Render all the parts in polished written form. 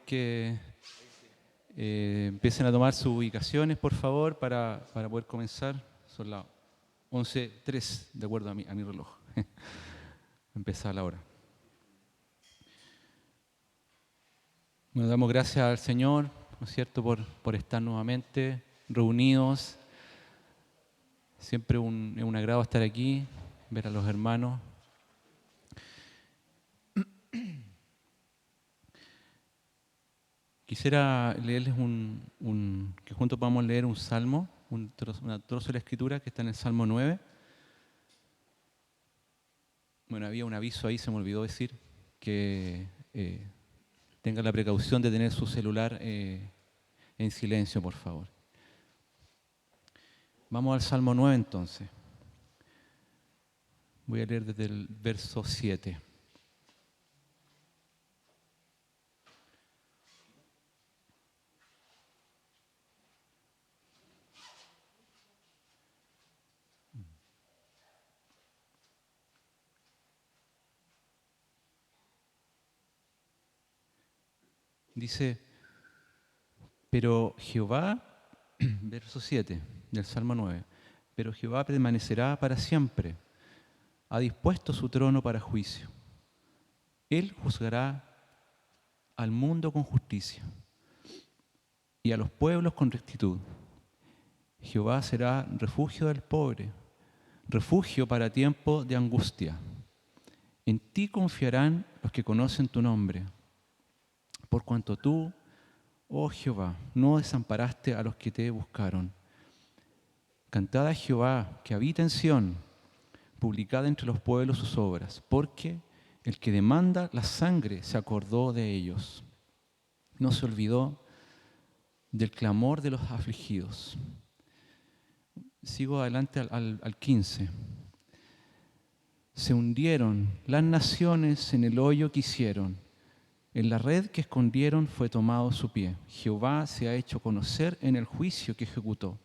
que empiecen a tomar sus ubicaciones, por favor, para poder comenzar. Son las 11:03, de acuerdo a mi reloj. Empezar la hora. Bueno, damos gracias al Señor, ¿no es cierto?, por estar nuevamente reunidos. Siempre es un agrado estar aquí, ver a los hermanos. Quisiera leerles que juntos podamos leer un salmo, una trozo de la Escritura que está en el Salmo 9. Bueno, había un aviso ahí, se me olvidó decir, que tenga la precaución de tener su celular en silencio, por favor. Vamos al Salmo 9 entonces. Voy a leer desde el verso 7. Dice, pero Jehová, verso 7 del Salmo 9, pero Jehová permanecerá para siempre, ha dispuesto su trono para juicio. Él juzgará al mundo con justicia y a los pueblos con rectitud. Jehová será refugio del pobre, refugio para tiempo de angustia. En ti confiarán los que conocen tu nombre, por cuanto tú, oh Jehová, no desamparaste a los que te buscaron. Cantad a Jehová, que habita en Sión, publicad entre los pueblos sus obras, porque el que demanda la sangre se acordó de ellos. No se olvidó del clamor de los afligidos. Sigo adelante al 15. Se hundieron las naciones en el hoyo que hicieron. En la red que escondieron fue tomado su pie. Jehová se ha hecho conocer en el juicio que ejecutó.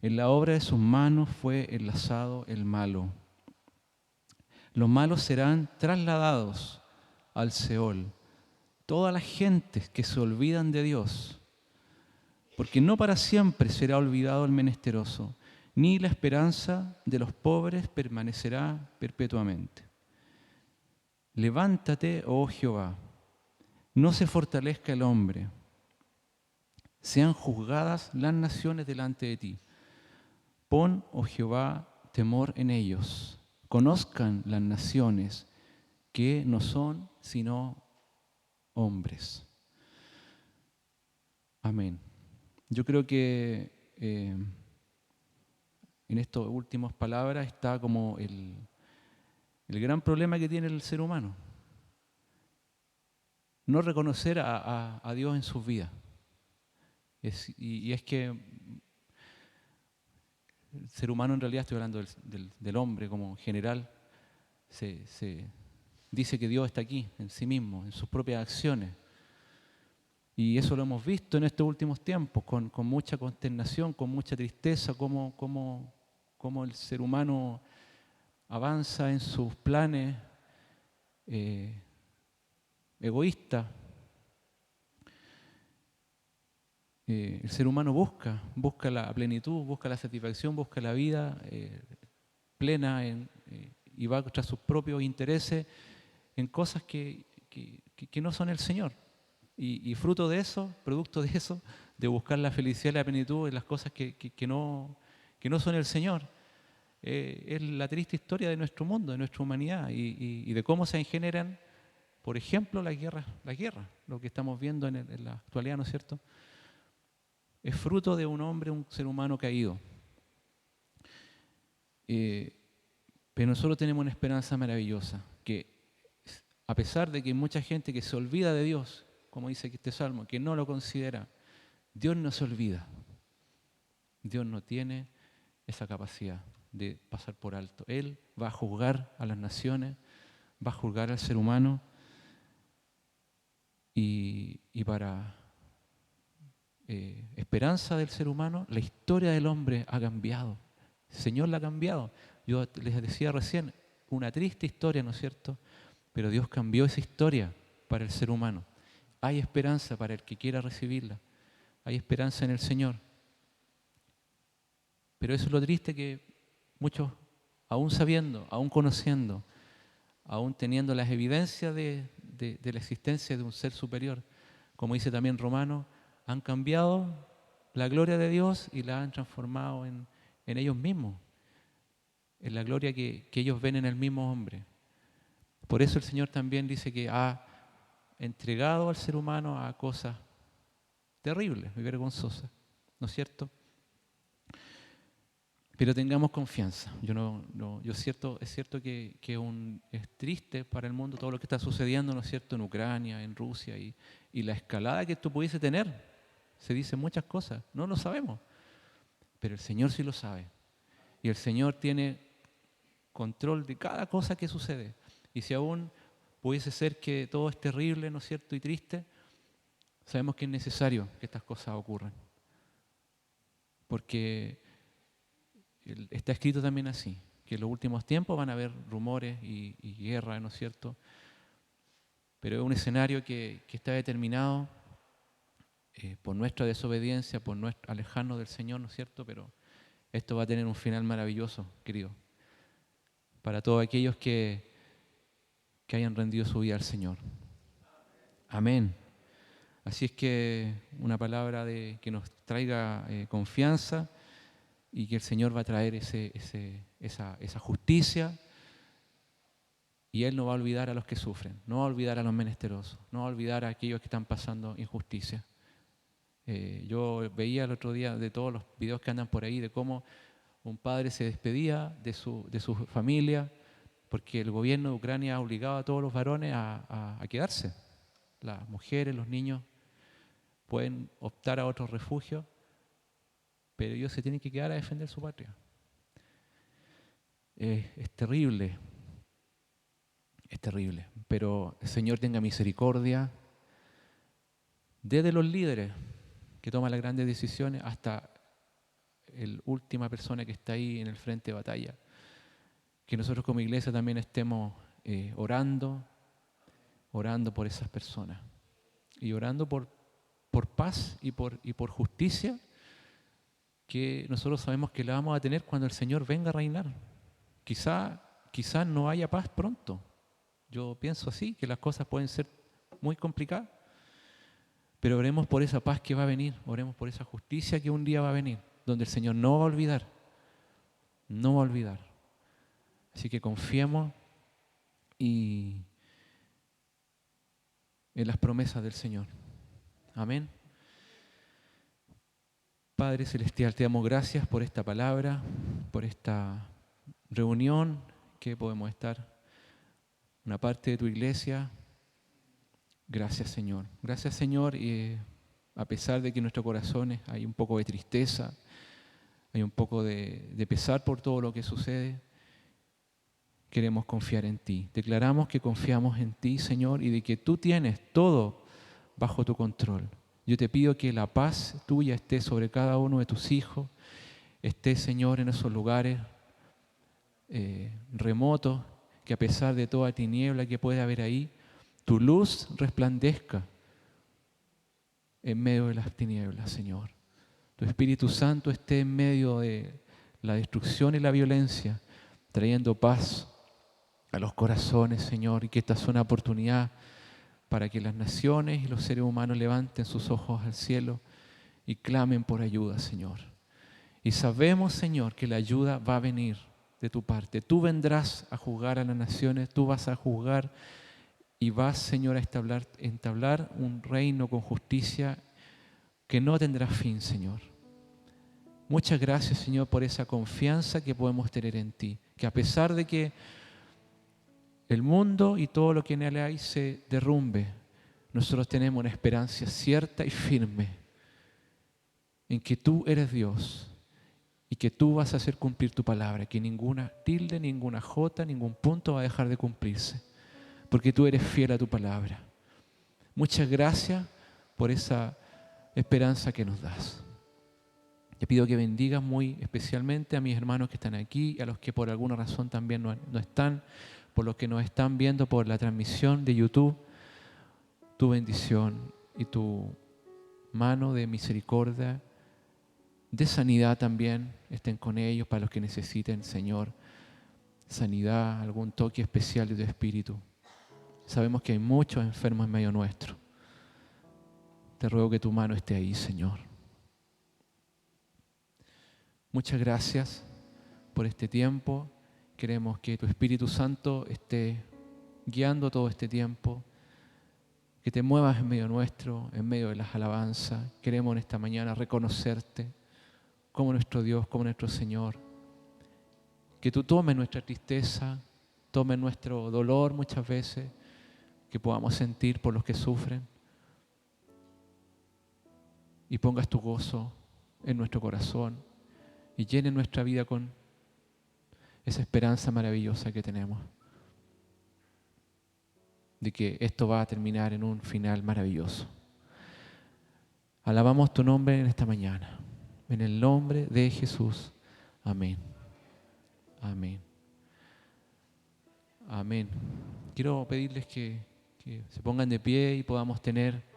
En la obra de sus manos fue enlazado el malo. Los malos serán trasladados al Seol. Todas las gentes que se olvidan de Dios, porque no para siempre será olvidado el menesteroso, ni la esperanza de los pobres permanecerá perpetuamente. Levántate, oh Jehová, no se fortalezca el hombre. Sean juzgadas las naciones delante de ti. Pon, oh Jehová, temor en ellos. Conozcan las naciones que no son sino hombres. Amén. Yo creo que en estas últimas palabras está como el gran problema que tiene el ser humano. No reconocer a Dios en sus vidas. Y es que el ser humano, en realidad estoy hablando del hombre como general, se dice que Dios está aquí, en sí mismo, en sus propias acciones. Y eso lo hemos visto en estos últimos tiempos, con mucha consternación, con mucha tristeza, cómo el ser humano avanza en sus planes egoístas. El ser humano busca la plenitud, busca la satisfacción, busca la vida plena y va tras sus propios intereses en cosas que no son el Señor. Y fruto de eso, producto de eso, de buscar la felicidad y la plenitud en las cosas que no son el Señor, es la triste historia de nuestro mundo, de nuestra humanidad y de cómo se generan, por ejemplo, la guerra, lo que estamos viendo en la actualidad, ¿no es cierto? Es fruto de un hombre, un ser humano caído. Pero nosotros tenemos una esperanza maravillosa, que a pesar de que hay mucha gente que se olvida de Dios, como dice aquí este salmo, que no lo considera, Dios no se olvida. Dios no tiene esa capacidad de pasar por alto. Él va a juzgar a las naciones, va a juzgar al ser humano y para esperanza del ser humano, la historia del hombre ha cambiado. El Señor la ha cambiado. Yo les decía recién, una triste historia, ¿no es cierto? Pero Dios cambió esa historia para el ser humano. Hay esperanza para el que quiera recibirla. Hay esperanza en el Señor. Pero eso es lo triste, que muchos, aún sabiendo, aún conociendo, aún teniendo las evidencias de la existencia de un ser superior, como dice también Romano, han cambiado la gloria de Dios y la han transformado en ellos mismos, en la gloria que ellos ven en el mismo hombre. Por eso el Señor también dice que ha entregado al ser humano a cosas terribles y vergonzosas, ¿no es cierto? Pero tengamos confianza. Es cierto que es triste para el mundo todo lo que está sucediendo, ¿no es cierto?, en Ucrania, en Rusia, y la escalada que esto pudiese tener. Se dicen muchas cosas, no lo sabemos, pero el Señor sí lo sabe. Y el Señor tiene control de cada cosa que sucede. Y si aún pudiese ser que todo es terrible, ¿no es cierto?, y triste, sabemos que es necesario que estas cosas ocurran. Porque está escrito también así, que en los últimos tiempos van a haber rumores y guerra, ¿no es cierto? Pero es un escenario que está determinado por nuestra desobediencia, por nuestro alejarnos del Señor, ¿no es cierto? Pero esto va a tener un final maravilloso, querido, para todos aquellos que hayan rendido su vida al Señor. Amén. Así es que una palabra que nos traiga confianza, y que el Señor va a traer esa justicia, y Él no va a olvidar a los que sufren, no va a olvidar a los menesterosos, no va a olvidar a aquellos que están pasando injusticia. Yo veía el otro día de todos los videos que andan por ahí de cómo un padre se despedía de su familia porque el gobierno de Ucrania ha obligado a todos los varones a quedarse. Las mujeres, los niños pueden optar a otros refugios, pero ellos se tienen que quedar a defender su patria. Es terrible, pero el Señor tenga misericordia desde los líderes que toman las grandes decisiones hasta la última persona que está ahí en el frente de batalla. Que nosotros como iglesia también estemos orando por esas personas y orando por paz y por justicia, que nosotros sabemos que la vamos a tener cuando el Señor venga a reinar. Quizá no haya paz pronto. Yo pienso así, que las cosas pueden ser muy complicadas, pero oremos por esa paz que va a venir, oremos por esa justicia que un día va a venir, donde el Señor no va a olvidar, no va a olvidar. Así que confiemos en las promesas del Señor. Amén. Padre Celestial, te damos gracias por esta palabra, por esta reunión que podemos estar, una parte de tu iglesia. Gracias, Señor. Gracias, Señor, y a pesar de que en nuestros corazones hay un poco de tristeza, hay un poco de pesar por todo lo que sucede, queremos confiar en ti. Declaramos que confiamos en ti, Señor, y de que tú tienes todo bajo tu control. Yo te pido que la paz tuya esté sobre cada uno de tus hijos, esté, Señor, en esos lugares remotos, que a pesar de toda tiniebla que puede haber ahí, tu luz resplandezca en medio de las tinieblas, Señor. Tu Espíritu Santo esté en medio de la destrucción y la violencia, trayendo paz a los corazones, Señor, y que esta sea una oportunidad para que las naciones y los seres humanos levanten sus ojos al cielo y clamen por ayuda, Señor. Y sabemos, Señor, que la ayuda va a venir de tu parte. Tú vendrás a juzgar a las naciones, tú vas a juzgar y vas, Señor, a entablar un reino con justicia que no tendrá fin, Señor. Muchas gracias, Señor, por esa confianza que podemos tener en ti, que a pesar de que el mundo y todo lo que en él hay se derrumbe, nosotros tenemos una esperanza cierta y firme en que tú eres Dios y que tú vas a hacer cumplir tu palabra, que ninguna tilde, ninguna jota, ningún punto va a dejar de cumplirse, porque tú eres fiel a tu palabra. Muchas gracias por esa esperanza que nos das. Te pido que bendigas muy especialmente a mis hermanos que están aquí y a los que por alguna razón también no están, por los que nos están viendo por la transmisión de YouTube. tu bendición y tu mano de misericordia, de sanidad también, estén con ellos para los que necesiten, Señor, sanidad, algún toque especial de tu Espíritu. Sabemos que hay muchos enfermos en medio nuestro. Te ruego que tu mano esté ahí, Señor. Muchas gracias por este tiempo. Queremos que tu Espíritu Santo esté guiando todo este tiempo, que te muevas en medio nuestro, en medio de las alabanzas. Queremos en esta mañana reconocerte como nuestro Dios, como nuestro Señor. Que tú tomes nuestra tristeza, tomes nuestro dolor muchas veces, que podamos sentir por los que sufren, y pongas tu gozo en nuestro corazón y llene nuestra vida con esa esperanza maravillosa que tenemos de que esto va a terminar en un final maravilloso. Alabamos tu nombre en esta mañana. En el nombre de Jesús. Amén. Amén. Amén. Quiero pedirles que se pongan de pie y podamos tener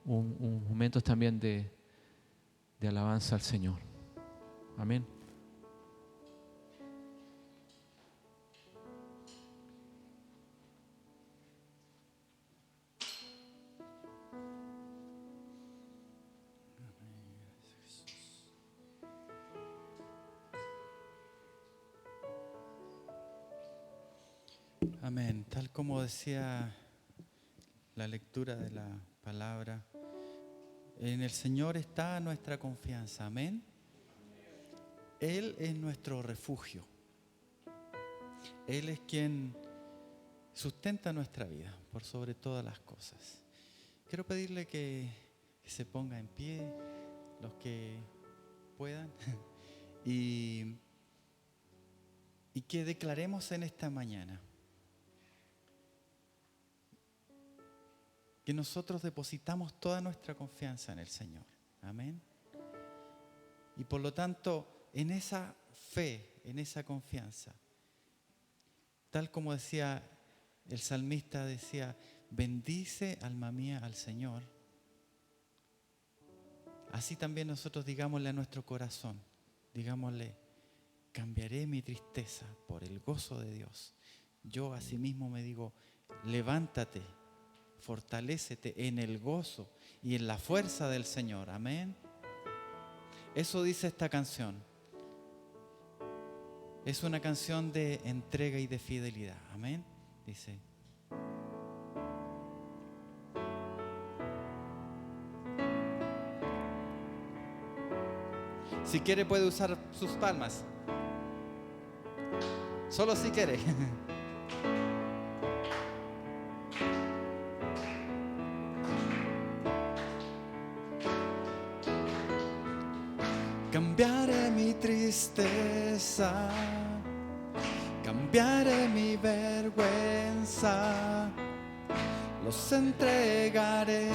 un momento también de alabanza al Señor. Amén. Amén. Tal como decía la lectura de la palabra, en el Señor está nuestra confianza. Amén. Él es nuestro refugio. Él es quien sustenta nuestra vida por sobre todas las cosas. Quiero pedirle que se ponga en pie los que puedan y que declaremos en esta mañana que nosotros depositamos toda nuestra confianza en el Señor. Amén. Y por lo tanto, en esa fe, en esa confianza, tal como decía el salmista, decía: bendice, alma mía, al Señor. Así también nosotros digámosle a nuestro corazón, digámosle: cambiaré mi tristeza por el gozo de Dios. Yo asimismo me digo: levántate, fortalécete en el gozo y en la fuerza del Señor. Amén. Eso dice esta canción. Es una canción de entrega y de fidelidad. Amén. Dice: si quiere puede usar sus palmas. Solo si quiere. Cambiaré mi tristeza, cambiaré mi vergüenza, los entregaré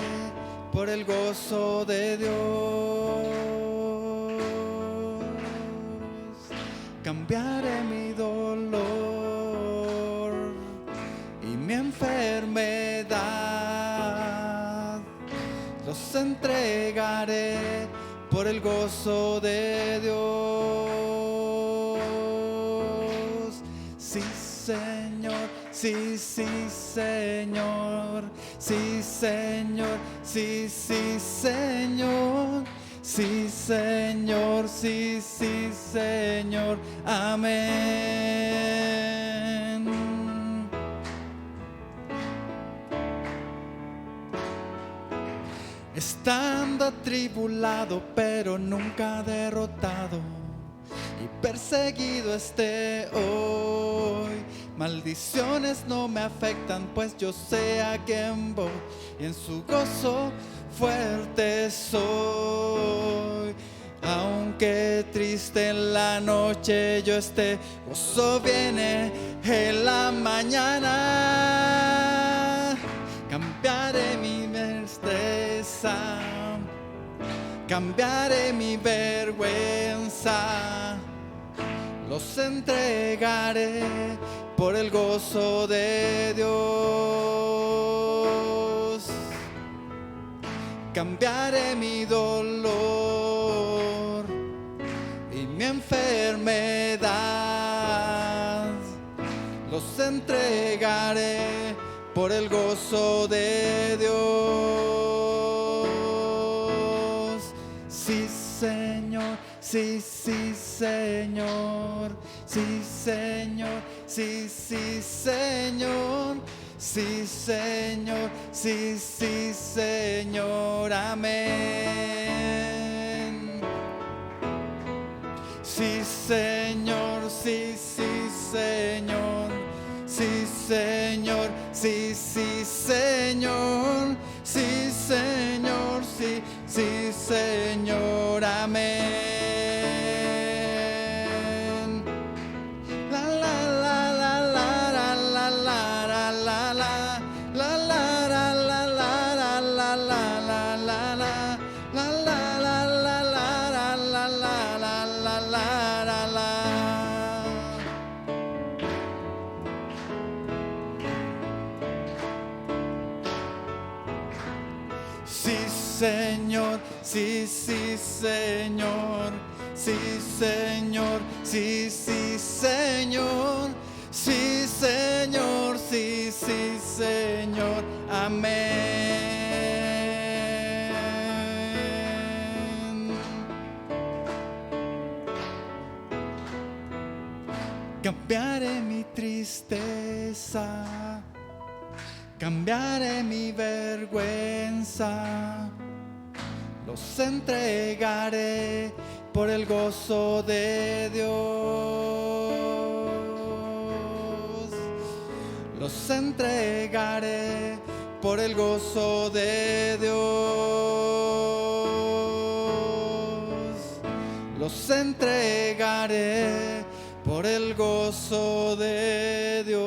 por el gozo de Dios. Cambiaré mi dolor y mi enfermedad, los entregaré por el gozo de Dios. Sí, Señor, sí, sí, Señor, sí, Señor, sí, sí, Señor, sí, Señor, sí, sí, Señor, amén. Estando atribulado pero nunca derrotado y perseguido esté hoy, maldiciones no me afectan, pues yo sé a quién voy y en su gozo fuerte soy. Aunque triste en la noche yo esté, gozo viene en la mañana. Cambiaré mi tristeza, cambiaré mi vergüenza, los entregaré por el gozo de Dios. cambiaré mi dolor y mi enfermedad. Los entregaré por el gozo de Dios. Sí, Señor, sí, sí, Señor, sí, Señor, sí, sí, Señor, sí, Señor, sí, sí, Señor, amén. Sí, Señor, sí, sí, Señor, sí, Señor, sí, sí, Señor, sí, Señor, sí, sí, Señor, amén. La la la la la la la la la la la la la la la la la la Sí, Señor, sí, sí, Señor, sí, Señor, sí, sí, Señor, sí, Señor, sí, sí, Señor, amén. Cambiaré mi tristeza, cambiaré mi vergüenza, los entregaré por el gozo de Dios. Los entregaré por el gozo de Dios. Los entregaré por el gozo de Dios.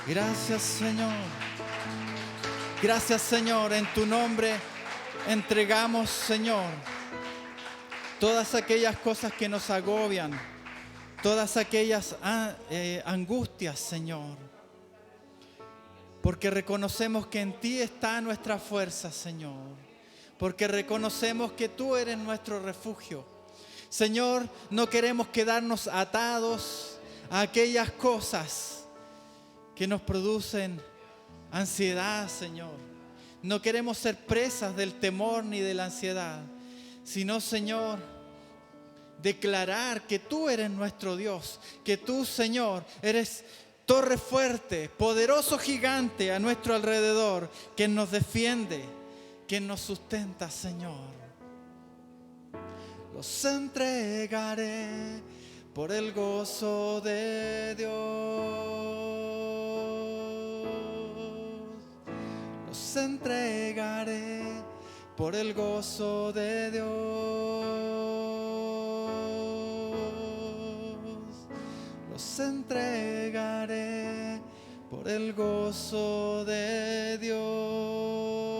Gracias, Señor. Gracias, Señor. En tu nombre entregamos, Señor, todas aquellas cosas que nos agobian, todas aquellas angustias, Señor. Porque reconocemos que en ti está nuestra fuerza, Señor. Porque reconocemos que tú eres nuestro refugio. Señor, no queremos quedarnos atados a aquellas cosas que nos producen ansiedad, Señor. No queremos ser presas del temor ni de la ansiedad, sino, Señor, declarar que tú eres nuestro Dios, que tú, Señor, eres torre fuerte, poderoso gigante a nuestro alrededor, que nos defiende, que nos sustenta, Señor. Los entregaré por el gozo de Dios. Los entregaré por el gozo de Dios. Los entregaré por el gozo de Dios.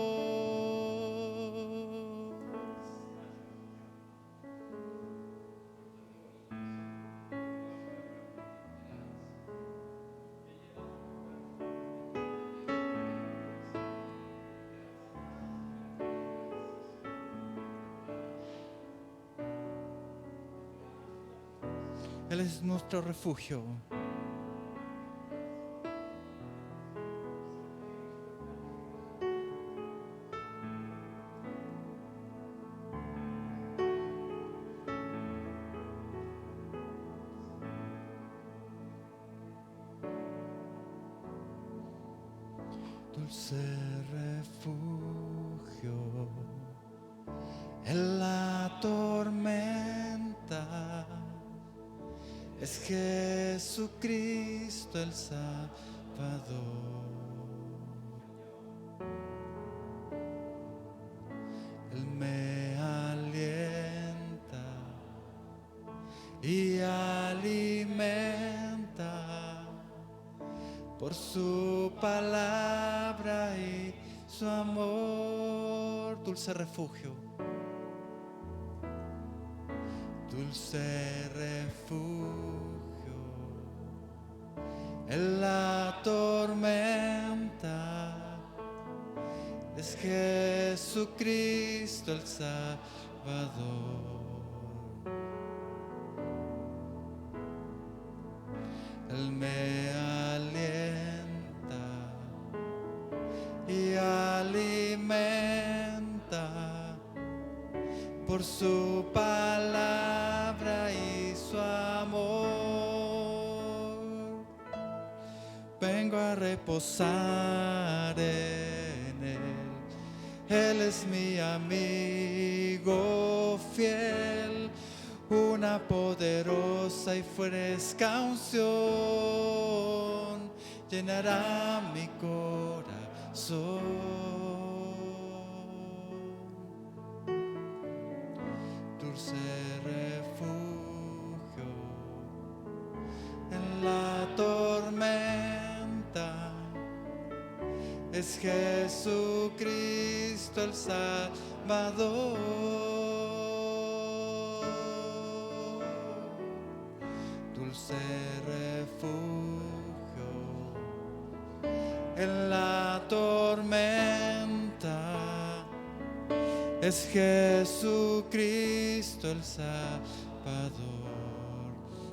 Él es nuestro refugio. Dulce refugio en la tormenta. Es Jesucristo el Salvador. Él me alienta y alimenta por su palabra y su amor. Dulce refugio. Dulce refugio en la tormenta. Es Jesucristo el Salvador. Él me alienta y alimenta por su palabra y su amor. Vengo a reposar en Él. Él es mi amigo fiel, una poderosa y fresca unción llenará mi corazón. Dulce refugio en la tormenta, es Jesucristo el Salvador. Dulce refugio en la tormenta, es Jesucristo el Salvador.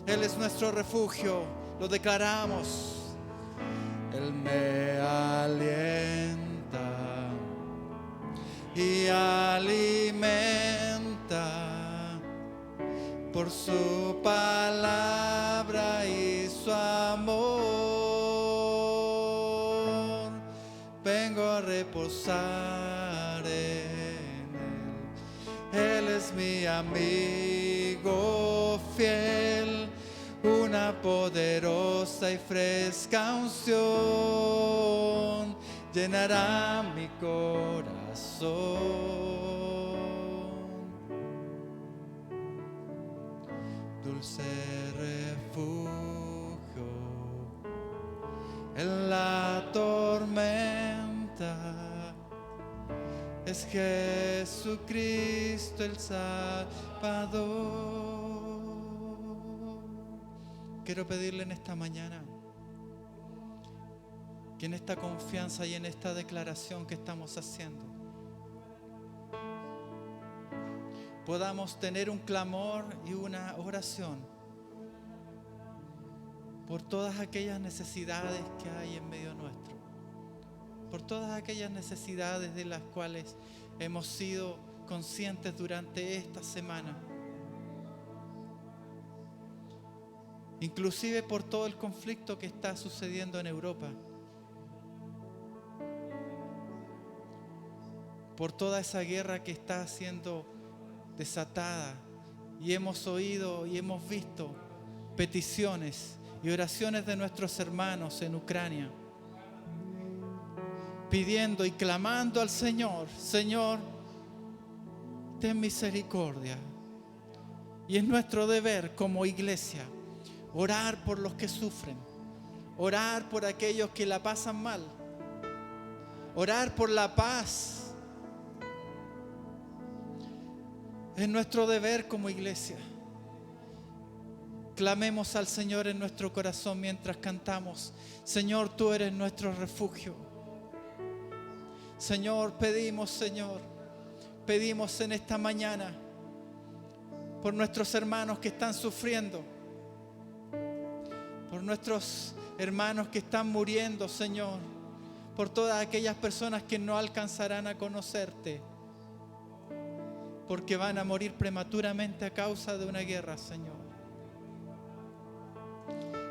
Él es nuestro refugio, lo declaramos. Él me alienta y alimenta por su palabra y su amor. Vengo a reposar en Él. Él es mi amigo fiel, una poderosa y fresca unción llenará mi corazón. Dulce refugio en la tormenta, es Jesucristo el Salvador. Quiero pedirle en esta mañana que en esta confianza y en esta declaración que estamos haciendo podamos tener un clamor y una oración por todas aquellas necesidades que hay en medio nuestro, por todas aquellas necesidades de las cuales hemos sido conscientes durante esta semana. Inclusive por todo el conflicto que está sucediendo en Europa, por toda esa guerra que está siendo desatada, y hemos oído y hemos visto peticiones y oraciones de nuestros hermanos en Ucrania, pidiendo y clamando al Señor: Señor, ten misericordia. Y es nuestro deber como iglesia orar por los que sufren, orar por aquellos que la pasan mal, orar por la paz. Es nuestro deber como iglesia. Clamemos al Señor en nuestro corazón mientras cantamos: Señor, tú eres nuestro refugio. Señor, pedimos en esta mañana por nuestros hermanos que están sufriendo, por nuestros hermanos que están muriendo, Señor, por todas aquellas personas que no alcanzarán a conocerte, porque van a morir prematuramente a causa de una guerra, Señor.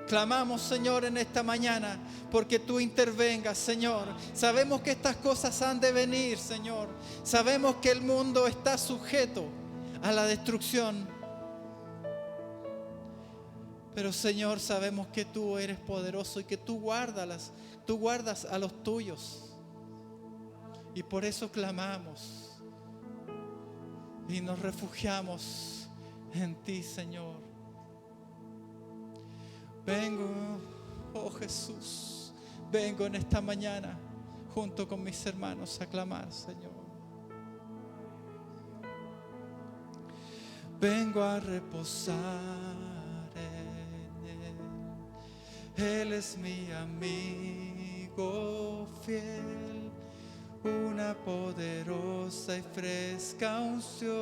Clamamos, Señor, en esta mañana porque tú intervengas, Señor. Sabemos que estas cosas han de venir, Señor. Sabemos que el mundo está sujeto a la destrucción. Pero, Señor, sabemos que tú eres poderoso y que tú guardas a los tuyos. Y por eso clamamos y nos refugiamos en ti, Señor. Vengo, oh Jesús, vengo en esta mañana junto con mis hermanos a clamar, Señor. Vengo a reposar en Él. Él es mi amigo fiel, una poderosa y fresca unción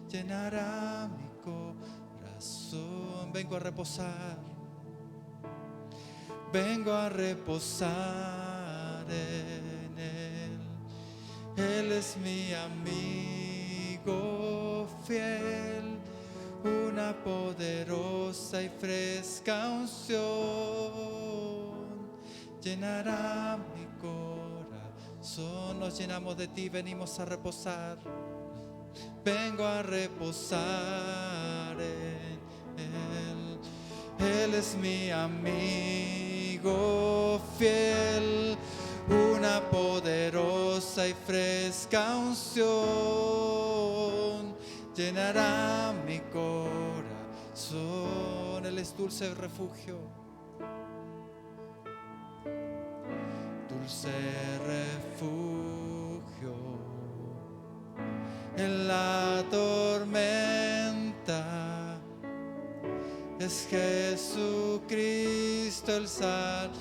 llenará mi corazón. Vengo a reposar, vengo a reposar en Él. Él es mi amigo fiel, una poderosa y fresca unción llenará mi corazón. Nos llenamos de ti, venimos a reposar. Vengo a reposar en Él. Él es mi amigo fiel, una poderosa y fresca unción llenará mi corazón. Él es dulce refugio, dulce refugio en la tormenta. Es Jesucristo el Salvador.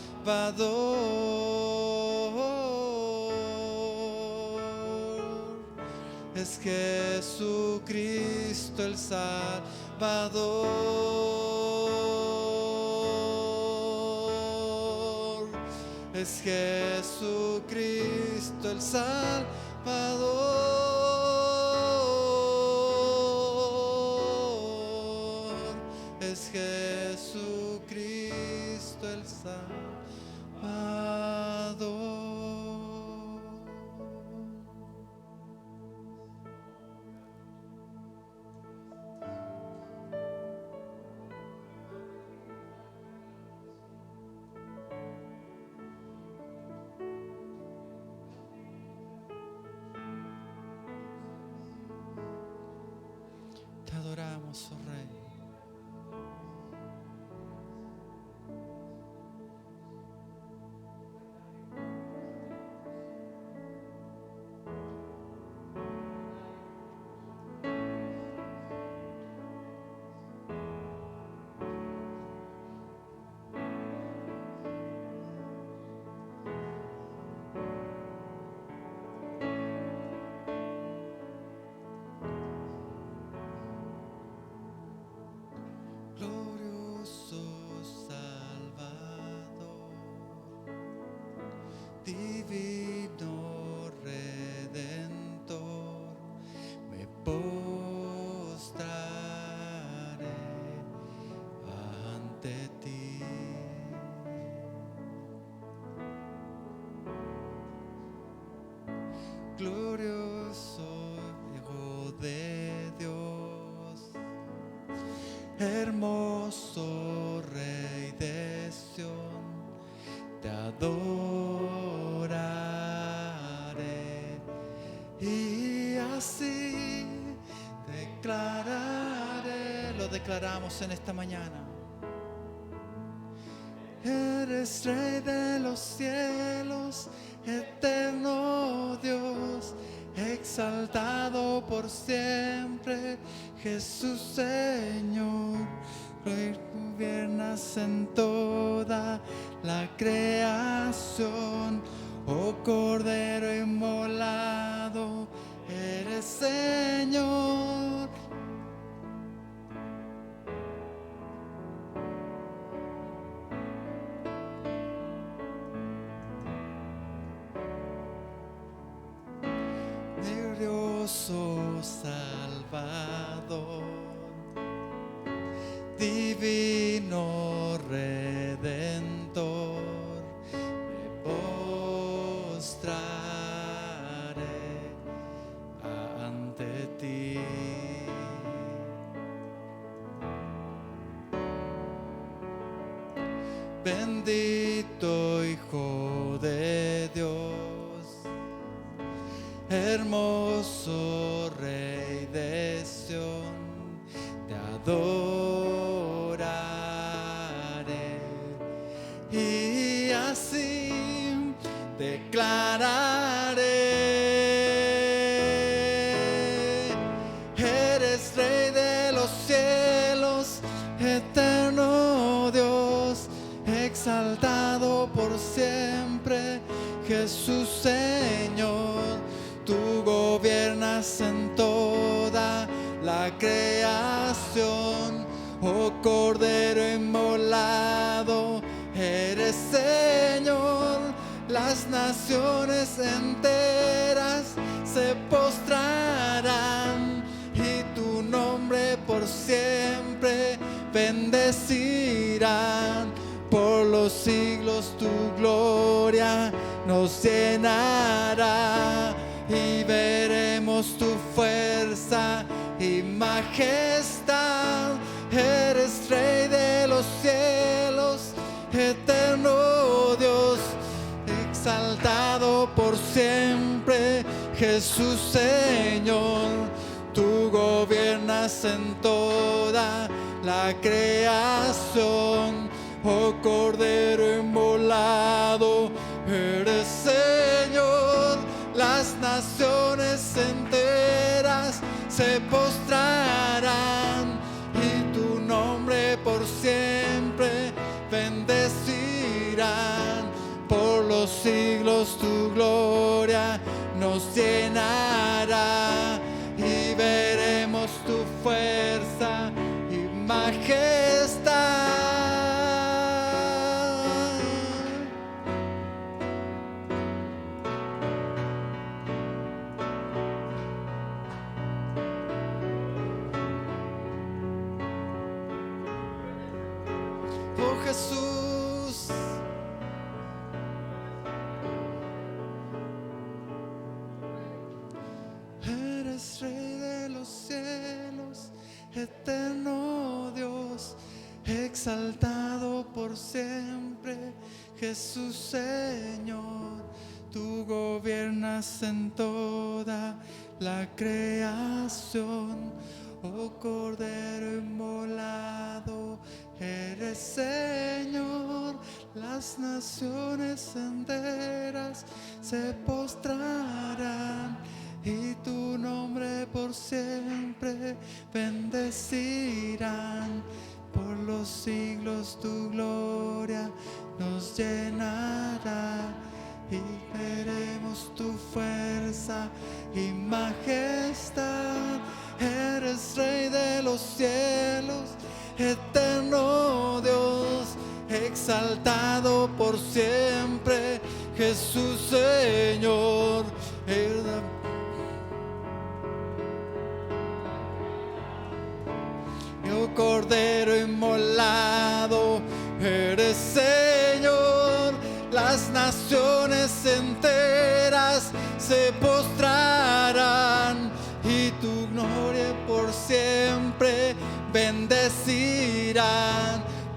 Es Jesucristo el Salvador. Es Jesucristo el Salvador. Es Jesucristo el Salvador. Te adoramos, oh Rey. Glorioso Salvador, divino Redentor, me postraré ante ti. Glorioso Hijo de Dios, hermoso Rey de Sión, te adoraré y así declararé. Lo declaramos en esta mañana. Eres Rey de los cielos, eterno Dios, exaltado por siempre, Jesús Señor. Hoy gobiernas en toda la creación, oh Cordero inmolado, eres Señor. Glorioso Salvador, divino Redentor, me postraré ante ti. Bendito Hijo de Dios, hermoso Rey de Sión, te adoraré y así declararé. Eres Rey de los cielos, eterno Jesús Señor, tú gobiernas en toda la creación. Oh Cordero inmolado, eres Señor. Las naciones enteras se postrarán y tu nombre por siempre bendecirán. Por los siglos tu gloria nos llenará y veremos tu fuerza y majestad. Eres Rey de los cielos, eterno Dios, exaltado por siempre, Jesús Señor. Tú gobiernas en toda la creación. Oh Cordero inmolado, eres Señor. Las naciones enteras se postrarán y tu nombre por siempre bendecirán. Por los siglos tu gloria nos llenará y veremos tu fuerza y majestad. Oh Jesús, eres Rey de los cielos, eterno Dios, exaltado por siempre, Jesús Señor. Tú gobiernas en toda la creación. Oh Cordero inmolado, eres Señor. Las naciones enteras se postrarán y tu nombre por siempre bendecirán. Por los siglos tu gloria nos llenará y veremos tu fuerza y majestad. Eres Rey de los cielos, eterno Dios, exaltado por siempre, Jesús Señor. Oh Cordero inmolado, eres Señor. Las naciones enteras se postrarán y tu gloria por siempre bendecirán.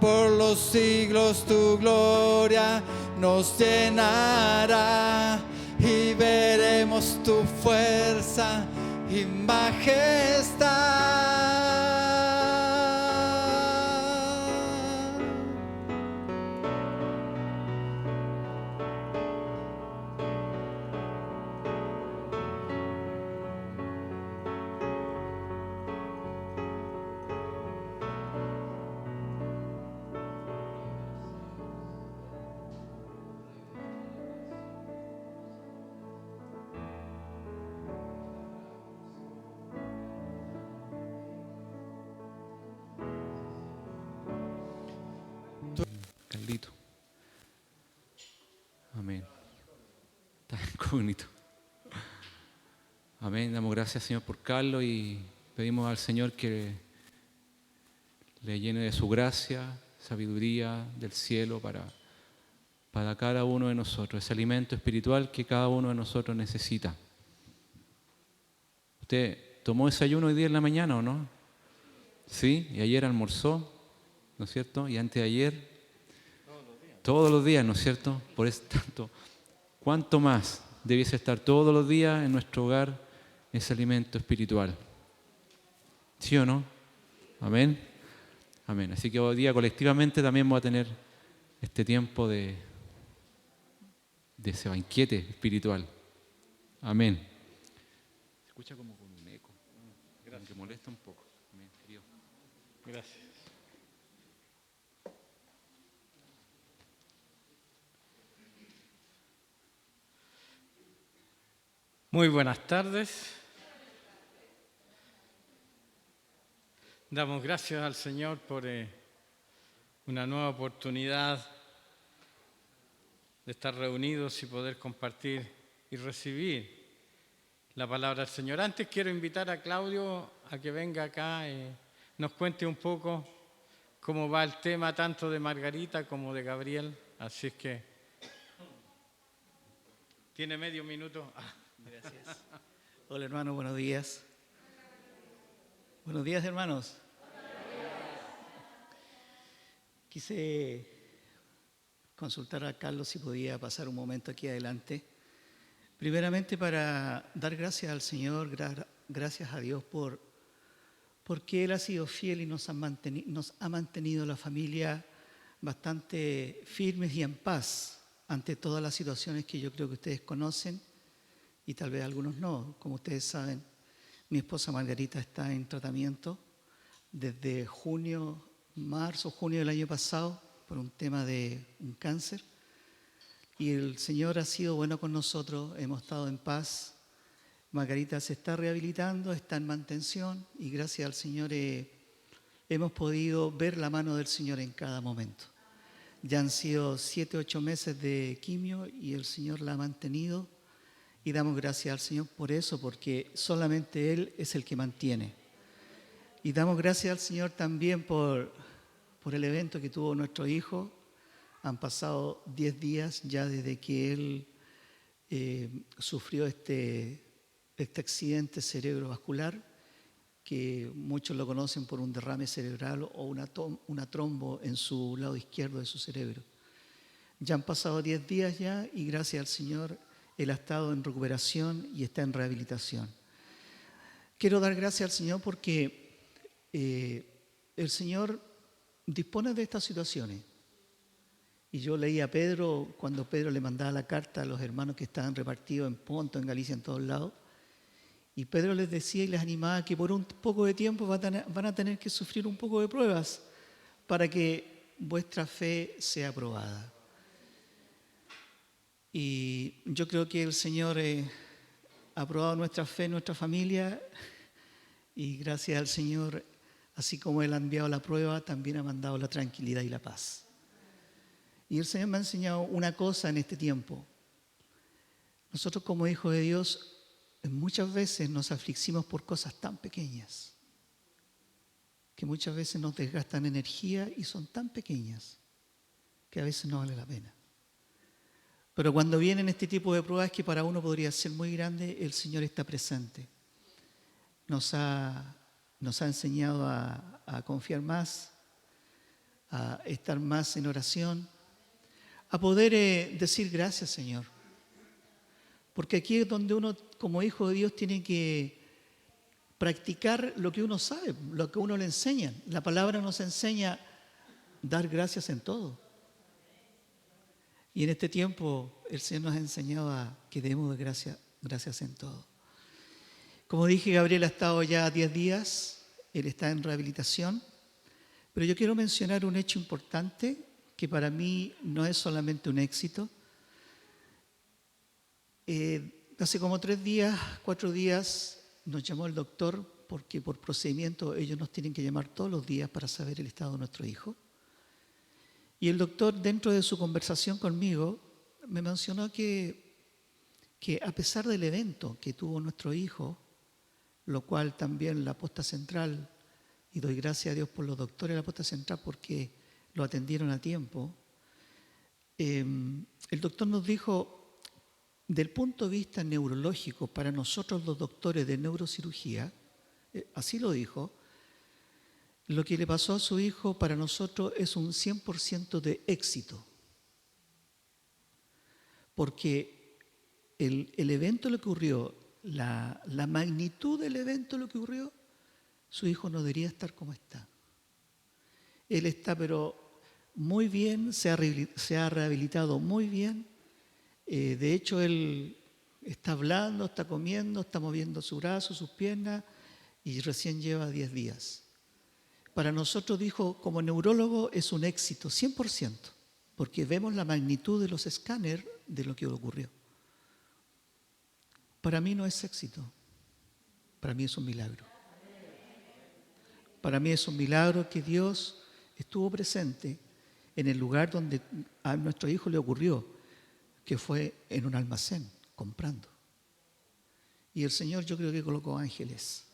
Por los siglos tu gloria nos llenará y veremos tu fuerza y majestad. Carlito. Amén. Está incógnito. Amén. Damos gracias, Señor, por Carlos y pedimos al Señor que le llene de su gracia, sabiduría del cielo para cada uno de nosotros, ese alimento espiritual que cada uno de nosotros necesita. ¿Usted tomó desayuno hoy día en la mañana o no? Sí, y ayer almorzó, ¿no es cierto? Y antes de ayer, todos los días, ¿no es cierto? Por eso tanto, ¿cuánto más debiese estar todos los días en nuestro hogar ese alimento espiritual? ¿Sí o no? Amén. Amén. Así que hoy día colectivamente también vamos a tener este tiempo de ese banquete espiritual. Amén. Se escucha como con un eco. Gracias. Que molesta un poco. Amén. Dios. Gracias. Muy buenas tardes. Damos gracias al Señor por una nueva oportunidad de estar reunidos y poder compartir y recibir la palabra del Señor. Antes quiero invitar a Claudio a que venga acá y nos cuente un poco cómo va el tema tanto de Margarita como de Gabriel. Así es que tiene medio minuto. Gracias. Hola hermano, buenos días. Buenos días hermanos. Quise consultar a Carlos si podía pasar un momento aquí adelante. Primeramente para dar gracias al Señor, gracias a Dios porque Él ha sido fiel y nos ha mantenido la familia bastante firmes y en paz ante todas las situaciones que yo creo que ustedes conocen y tal vez algunos no. Como ustedes saben, mi esposa Margarita está en tratamiento desde marzo, junio del año pasado por un tema de un cáncer. Y el Señor ha sido bueno con nosotros, hemos estado en paz. Margarita se está rehabilitando, está en mantención y gracias al Señor hemos podido ver la mano del Señor en cada momento. Ya han sido 7, 8 meses de quimio y el Señor la ha mantenido y damos gracias al Señor por eso, porque solamente Él es el que mantiene. Y damos gracias al Señor también por el evento que tuvo nuestro hijo. Han pasado 10 días ya desde que él sufrió este accidente cerebrovascular, que muchos lo conocen por un derrame cerebral o una trombo en su lado izquierdo de su cerebro. Ya han pasado 10 días ya y gracias al Señor él ha estado en recuperación y está en rehabilitación. Quiero dar gracias al Señor porque el Señor dispone de estas situaciones. Y yo leí a Pedro, cuando Pedro le mandaba la carta a los hermanos que estaban repartidos en Ponto, en Galicia, en todos lados, y Pedro les decía y les animaba que por un poco de tiempo van a tener que sufrir un poco de pruebas para que vuestra fe sea probada. Y yo creo que el Señor ha probado nuestra fe, nuestra familia, y gracias al Señor, así como Él ha enviado la prueba, también ha mandado la tranquilidad y la paz. Y el Señor me ha enseñado una cosa en este tiempo. Nosotros como hijos de Dios muchas veces nos afligimos por cosas tan pequeñas, que muchas veces nos desgastan energía y son tan pequeñas que a veces no vale la pena. Pero cuando vienen este tipo de pruebas que para uno podría ser muy grande, el Señor está presente. Nos ha enseñado a confiar más, a estar más en oración, a poder decir gracias, Señor. Porque aquí es donde uno, como hijo de Dios, tiene que practicar lo que uno sabe, lo que uno le enseña. La palabra nos enseña a dar gracias en todo. Y en este tiempo el Señor nos ha enseñado a que demos gracias en todo. Como dije, Gabriel ha estado ya 10 días, él está en rehabilitación, pero yo quiero mencionar un hecho importante que para mí no es solamente un éxito. Hace como 3 días, 4 días, nos llamó el doctor porque por procedimiento ellos nos tienen que llamar todos los días para saber el estado de nuestro hijo. Y el doctor, dentro de su conversación conmigo, me mencionó que a pesar del evento que tuvo nuestro hijo, lo cual también la posta central, y doy gracias a Dios por los doctores de la posta central porque lo atendieron a tiempo, el doctor nos dijo, del punto de vista neurológico, para nosotros los doctores de neurocirugía, así lo dijo, lo que le pasó a su hijo para nosotros es un 100% de éxito. Porque el evento lo que ocurrió, la magnitud del evento lo que ocurrió, su hijo no debería estar como está. Él está pero muy bien, se ha rehabilitado muy bien. De hecho, él está hablando, está comiendo, está moviendo su brazo, sus piernas y recién lleva 10 días. Para nosotros, dijo, como neurólogo es un éxito, 100%, porque vemos la magnitud de los escáneres de lo que ocurrió. Para mí no es éxito, para mí es un milagro. Para mí es un milagro que Dios estuvo presente en el lugar donde a nuestro hijo le ocurrió, que fue en un almacén, comprando. Y el Señor, yo creo que colocó ángeles.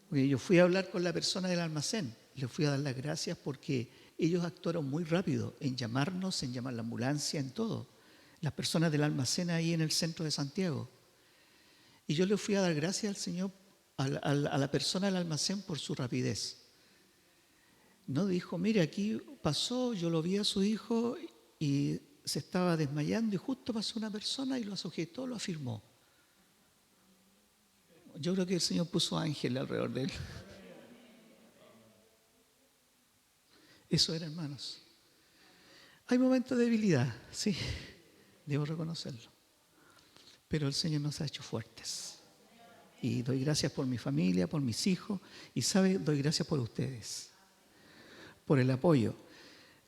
Porque yo fui a hablar con la persona del almacén, le fui a dar las gracias porque ellos actuaron muy rápido en llamarnos, en llamar la ambulancia, en todo. Las personas del almacén ahí en el centro de Santiago. Y yo le fui a dar gracias al Señor, a la persona del almacén por su rapidez. No dijo, mire, aquí pasó, yo lo vi a su hijo y se estaba desmayando y justo pasó una persona y lo sujetó, lo afirmó. Yo creo que el Señor puso ángeles alrededor de él. Eso era, hermanos. Hay momentos de debilidad, sí, debo reconocerlo. Pero el Señor nos ha hecho fuertes. Y doy gracias por mi familia, por mis hijos. Y sabe, doy gracias por ustedes, por el apoyo.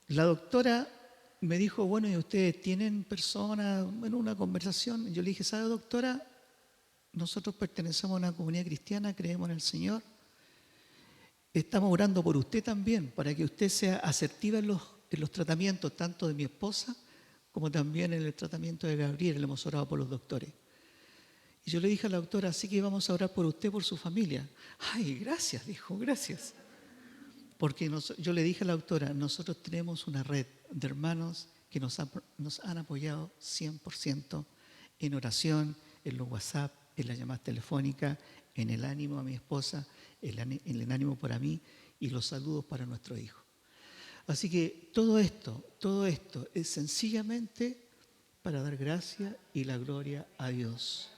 La doctora me dijo, bueno, ¿y ustedes tienen personas en una conversación? Yo le dije, ¿sabe, doctora? Nosotros pertenecemos a una comunidad cristiana, creemos en el Señor. Estamos orando por usted también, para que usted sea asertiva en los tratamientos, tanto de mi esposa como también en el tratamiento de Gabriel. Le hemos orado por los doctores. Y yo le dije a la doctora, así que vamos a orar por usted, por su familia. Ay, gracias, dijo, gracias. Porque yo le dije a la doctora, nosotros tenemos una red de hermanos que nos han apoyado 100% en oración, en los WhatsApp, en las llamadas telefónicas, en el ánimo a mi esposa, en el ánimo para mí y los saludos para nuestro hijo. Así que todo esto es sencillamente para dar gracia y la gloria a Dios.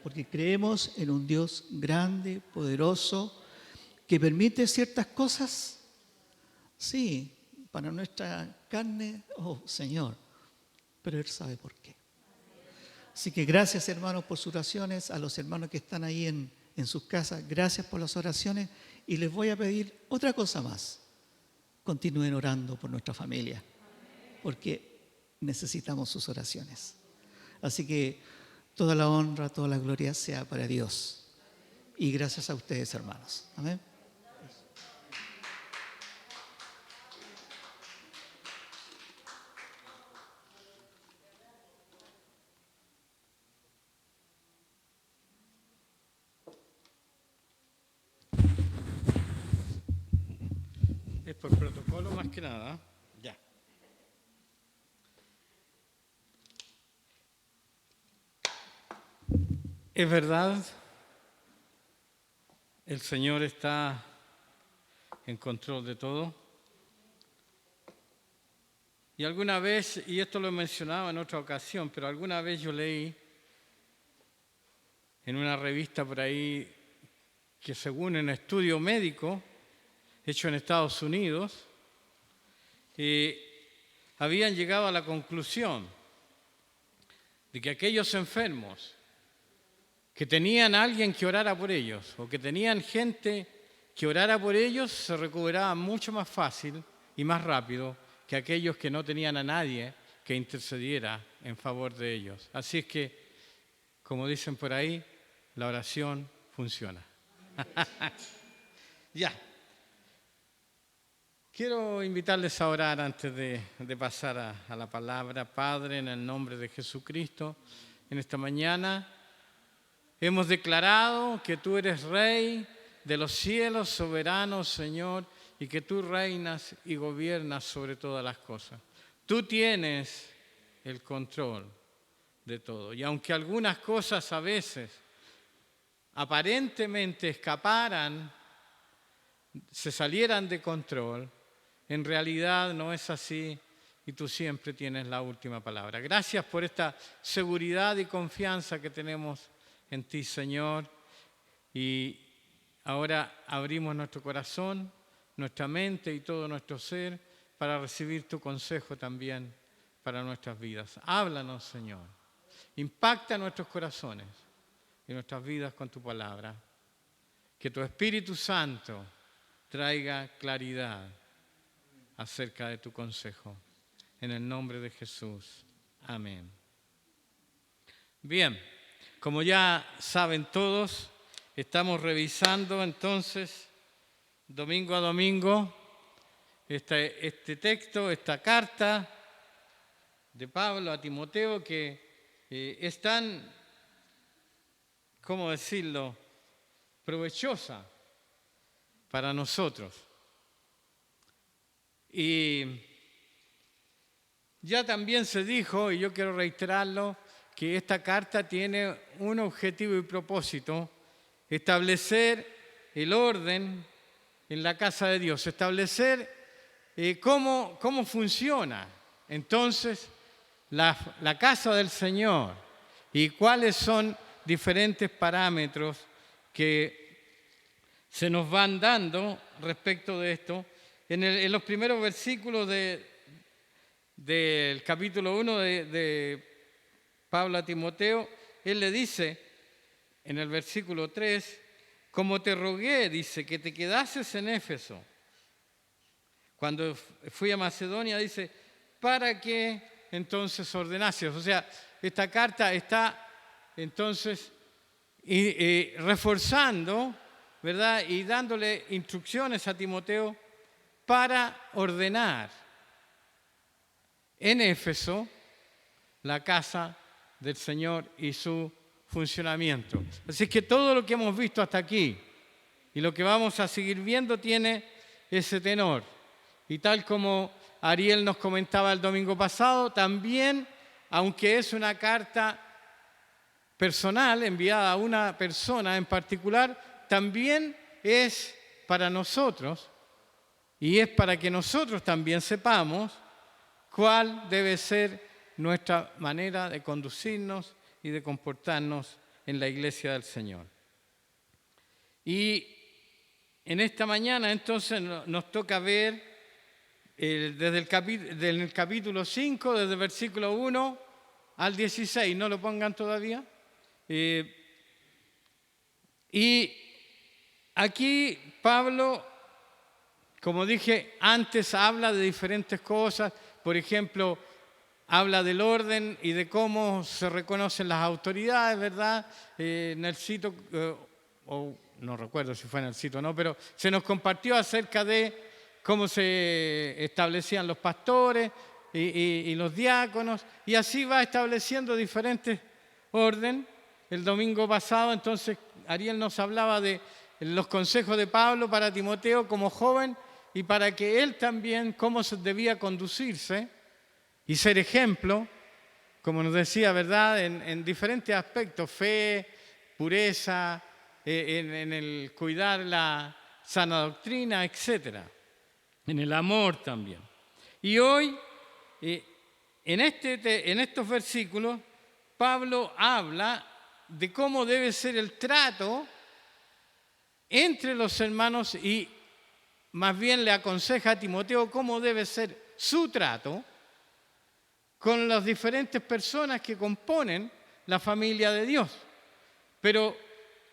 Porque creemos en un Dios grande, poderoso, que permite ciertas cosas, sí, para nuestra carne, oh Señor, pero Él sabe por qué. Así que gracias, hermanos, por sus oraciones, a los hermanos que están ahí en sus casas, gracias por las oraciones y les voy a pedir otra cosa más. Continúen orando por nuestra familia, porque necesitamos sus oraciones. Así que toda la honra, toda la gloria sea para Dios. Y gracias a ustedes, hermanos. Amén. Es por protocolo más que nada. Ya. Es verdad, el Señor está en control de todo. Y alguna vez, y esto lo he mencionado en otra ocasión, pero alguna vez yo leí en una revista por ahí que según un estudio médico hecho en Estados Unidos, habían llegado a la conclusión de que aquellos enfermos que tenían a alguien que orara por ellos o que tenían gente que orara por ellos se recuperaban mucho más fácil y más rápido que aquellos que no tenían a nadie que intercediera en favor de ellos. Así es que, como dicen por ahí, la oración funciona. Ya. Quiero invitarles a orar antes de pasar a la palabra. Padre, en el nombre de Jesucristo, en esta mañana hemos declarado que tú eres Rey de los cielos, soberano, Señor, y que tú reinas y gobiernas sobre todas las cosas. Tú tienes el control de todo. Y aunque algunas cosas a veces aparentemente escaparan, se salieran de control, en realidad no es así y tú siempre tienes la última palabra. Gracias por esta seguridad y confianza que tenemos en ti, Señor. Y ahora abrimos nuestro corazón, nuestra mente y todo nuestro ser para recibir tu consejo también para nuestras vidas. Háblanos, Señor. Impacta nuestros corazones y nuestras vidas con tu palabra. Que tu Espíritu Santo traiga claridad acerca de tu consejo. En el nombre de Jesús. Amén. Bien, como ya saben todos, estamos revisando entonces, domingo a domingo, este texto, esta carta de Pablo a Timoteo que es tan, ¿cómo decirlo?, provechosa para nosotros. Y ya también se dijo, y yo quiero reiterarlo, que esta carta tiene un objetivo y propósito: establecer el orden en la casa de Dios, establecer cómo funciona entonces la casa del Señor y cuáles son diferentes parámetros que se nos van dando respecto de esto. En los primeros versículos del capítulo 1 de Pablo a Timoteo, él le dice en el versículo 3, como te rogué, dice, que te quedases en Éfeso. Cuando fui a Macedonia, dice, para que entonces ordenases. O sea, esta carta está entonces reforzando, ¿verdad? Y dándole instrucciones a Timoteo para ordenar en Éfeso la casa del Señor y su funcionamiento. Así que todo lo que hemos visto hasta aquí y lo que vamos a seguir viendo tiene ese tenor. Y tal como Ariel nos comentaba el domingo pasado, también, aunque es una carta personal enviada a una persona en particular, también es para nosotros y es para que nosotros también sepamos cuál debe ser nuestra manera de conducirnos y de comportarnos en la iglesia del Señor. Y en esta mañana entonces nos toca ver desde el capítulo 5, desde el versículo 1 al 16, no lo pongan todavía. Y aquí Pablo, como dije antes, habla de diferentes cosas. Por ejemplo, habla del orden y de cómo se reconocen las autoridades, ¿verdad? Nelsito, o no recuerdo si fue Nelsito o no, pero se nos compartió acerca de cómo se establecían los pastores y los diáconos, y así va estableciendo diferentes orden. El domingo pasado, entonces, Ariel nos hablaba de los consejos de Pablo para Timoteo como joven y para que él también, cómo debía conducirse y ser ejemplo, como nos decía, ¿verdad?, en diferentes aspectos, fe, pureza, en el cuidar la sana doctrina, etc. En el amor también. Y hoy, en estos versículos, Pablo habla de cómo debe ser el trato entre los hermanos y más bien le aconseja a Timoteo cómo debe ser su trato con las diferentes personas que componen la familia de Dios. Pero,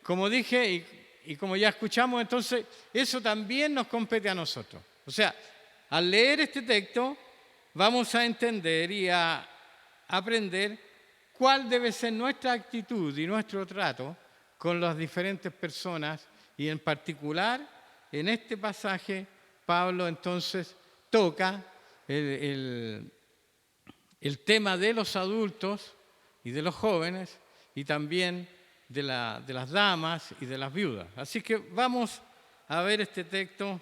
como dije y como ya escuchamos, entonces eso también nos compete a nosotros. O sea, al leer este texto vamos a entender y a aprender cuál debe ser nuestra actitud y nuestro trato con las diferentes personas y en particular en este pasaje Pablo entonces toca el tema de los adultos y de los jóvenes y también de las damas y de las viudas. Así que vamos a ver este texto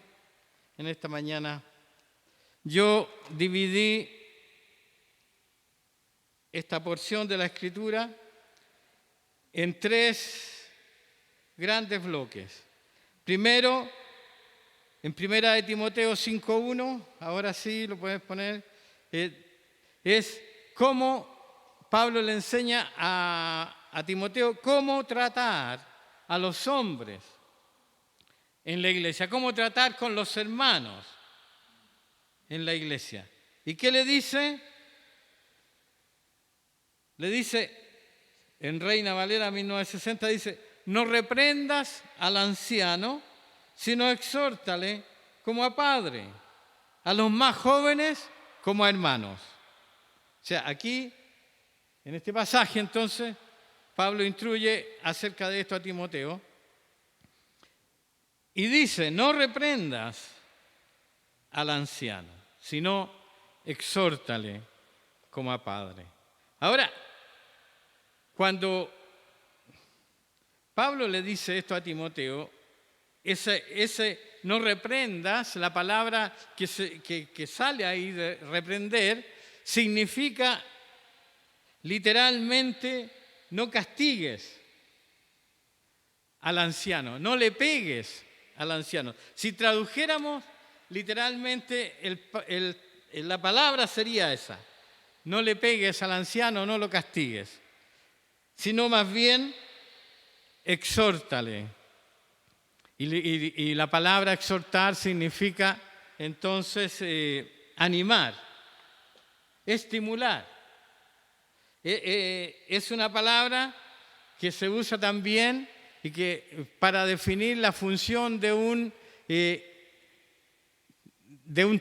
en esta mañana. Yo dividí esta porción de la Escritura en 3 grandes bloques. Primero, en 1 de Timoteo 5:1, ahora sí lo puedes poner, es cómo Pablo le enseña a Timoteo cómo tratar a los hombres en la iglesia, cómo tratar con los hermanos en la iglesia. ¿Y qué le dice? Le dice, en Reina Valera 1960, dice, no reprendas al anciano, sino exhórtale como a padre, a los más jóvenes como a hermanos. O sea, aquí, en este pasaje, entonces, Pablo instruye acerca de esto a Timoteo y dice, no reprendas al anciano, sino exhórtale como a padre. Ahora, cuando Pablo le dice esto a Timoteo, ese no reprendas, la palabra que sale ahí de reprender, significa literalmente no castigues al anciano, no le pegues al anciano. Si tradujéramos literalmente, la palabra sería esa, no le pegues al anciano, no lo castigues, sino más bien exhórtale. Y la palabra exhortar significa entonces animar, estimular. Es una palabra que se usa también y que para definir la función de un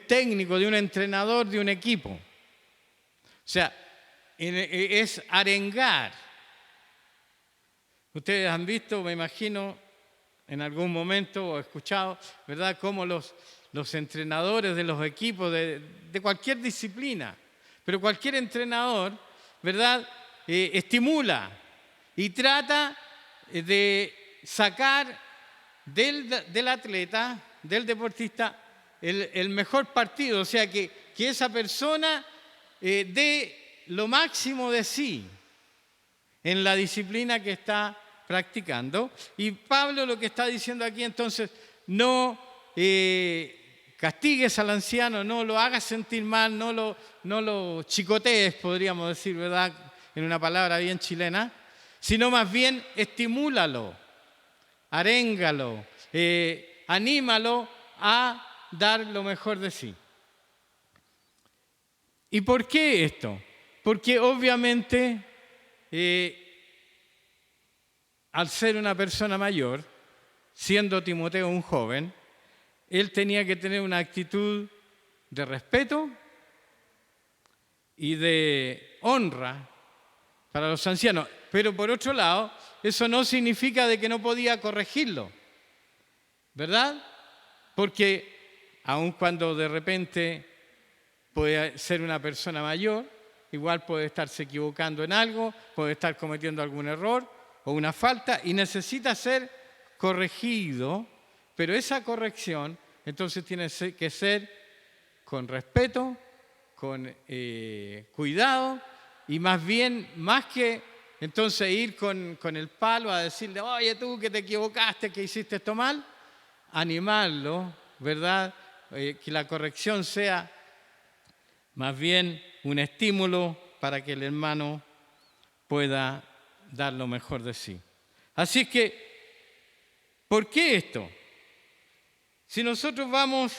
técnico, de un entrenador, de un equipo. O sea, es arengar. Ustedes han visto, me imagino, en algún momento o escuchado, ¿verdad?, cómo los entrenadores de los equipos de cualquier disciplina, pero cualquier entrenador, ¿verdad?, estimula y trata de sacar del atleta, del deportista, el mejor partido, o sea, que esa persona dé lo máximo de sí en la disciplina que está practicando. Y Pablo lo que está diciendo aquí entonces, no castigues al anciano, no lo hagas sentir mal, no lo chicotees, podríamos decir, ¿verdad?, en una palabra bien chilena, sino más bien estimúlalo, aréngalo, anímalo a dar lo mejor de sí. ¿Y por qué esto? Porque obviamente al ser una persona mayor, siendo Timoteo un joven, él tenía que tener una actitud de respeto y de honra para los ancianos. Pero por otro lado, eso no significa de que no podía corregirlo, ¿verdad? Porque aun cuando de repente puede ser una persona mayor, igual puede estarse equivocando en algo, puede estar cometiendo algún error o una falta y necesita ser corregido, pero esa corrección entonces tiene que ser con respeto, con cuidado y más bien, más que entonces ir con el palo a decirle, oye tú que te equivocaste, que hiciste esto mal, animarlo, ¿verdad? Que la corrección sea más bien un estímulo para que el hermano pueda dar lo mejor de sí. Así que, ¿por qué esto? Si nosotros vamos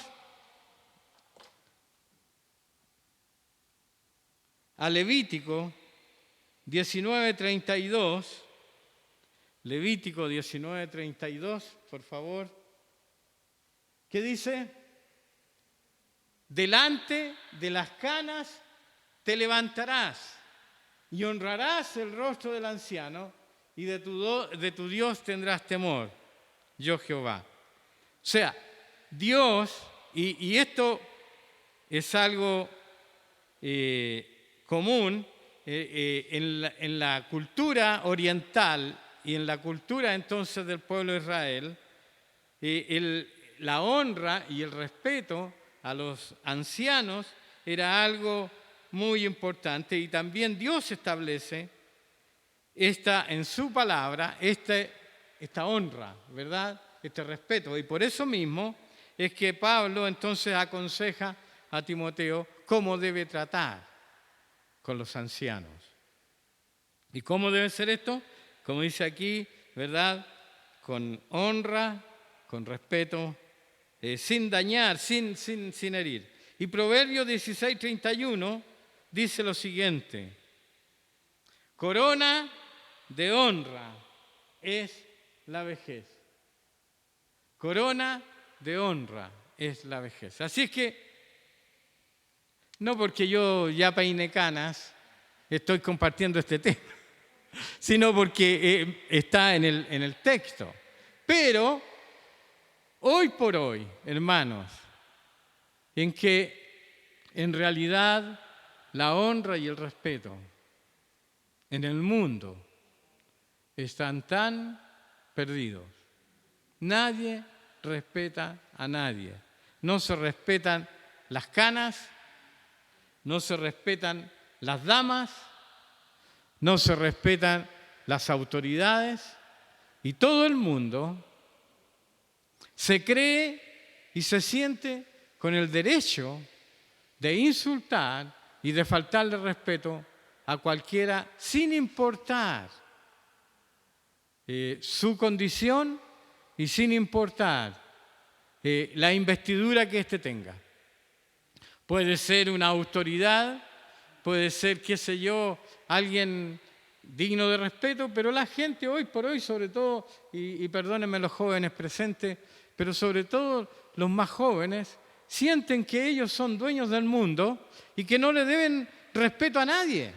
a Levítico 19:32, Levítico 19:32, por favor, ¿qué dice? Delante de las canas te levantarás y honrarás el rostro del anciano y de tu Dios tendrás temor, yo Jehová. O sea, Dios, y esto es algo común en la cultura oriental y en la cultura entonces del pueblo de Israel, la honra y el respeto a los ancianos era algo muy importante y también Dios establece en su palabra esta honra, ¿verdad?, este respeto. Y por eso mismo es que Pablo entonces aconseja a Timoteo cómo debe tratar con los ancianos. ¿Y cómo debe ser esto? Como dice aquí, ¿verdad?, con honra, con respeto, sin dañar, sin herir. Y Proverbios 16:31 dice lo siguiente: corona de honra es la vejez. Corona de honra es la vejez. Así es que, no porque yo ya peiné canas, estoy compartiendo este tema, sino porque está en el texto. Pero hoy por hoy, hermanos, en que en realidad la honra y el respeto en el mundo están tan perdidos. Nadie respeta a nadie. No se respetan las canas, no se respetan las damas, no se respetan las autoridades y todo el mundo se cree y se siente con el derecho de insultar y de faltarle respeto a cualquiera sin importar su condición y sin importar la investidura que éste tenga. Puede ser una autoridad, puede ser, qué sé yo, alguien digno de respeto, pero la gente hoy por hoy, sobre todo, y perdónenme los jóvenes presentes, pero sobre todo los más jóvenes, sienten que ellos son dueños del mundo y que no le deben respeto a nadie.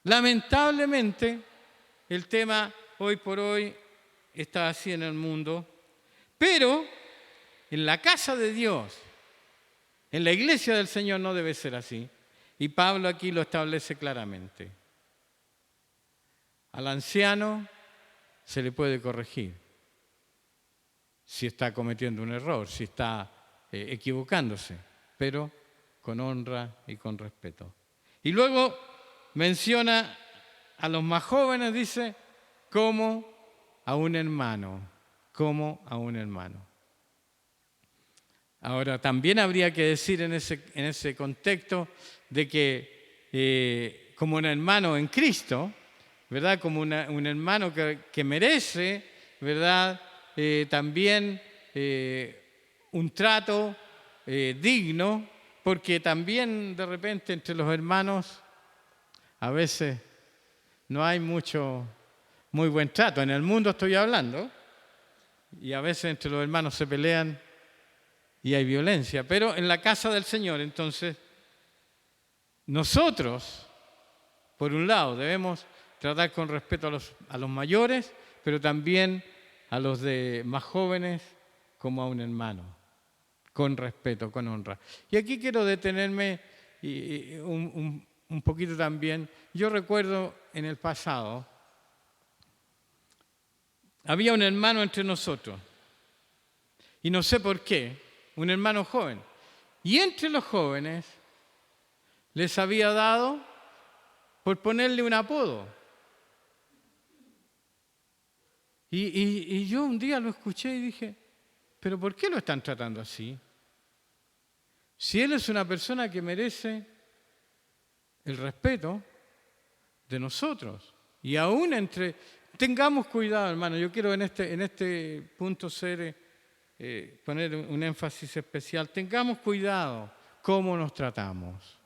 Lamentablemente, el tema hoy por hoy está así en el mundo, pero en la casa de Dios, en la iglesia del Señor no debe ser así. Y Pablo aquí lo establece claramente. Al anciano se le puede corregir si está cometiendo un error, si está equivocándose, pero con honra y con respeto. Y luego menciona a los más jóvenes, dice, como a un hermano, como a un hermano. Ahora, también habría que decir en ese contexto de que como un hermano en Cristo, ¿verdad? Como un hermano que merece, ¿verdad? También un trato digno, porque también de repente entre los hermanos a veces no hay muy buen trato. En el mundo estoy hablando, y a veces entre los hermanos se pelean y hay violencia. Pero en la casa del Señor, entonces, nosotros, por un lado, debemos tratar con respeto a los mayores, pero también a los más jóvenes como a un hermano, con respeto, con honra. Y aquí quiero detenerme un poquito también. Yo recuerdo en el pasado, había un hermano entre nosotros, y no sé por qué, un hermano joven. Y entre los jóvenes les había dado por ponerle un apodo. Y yo un día lo escuché y dije, ¿pero por qué lo están tratando así? Si él es una persona que merece el respeto de nosotros. Y aún tengamos cuidado, hermano. Yo quiero en este punto poner un énfasis especial. Tengamos cuidado cómo nos tratamos.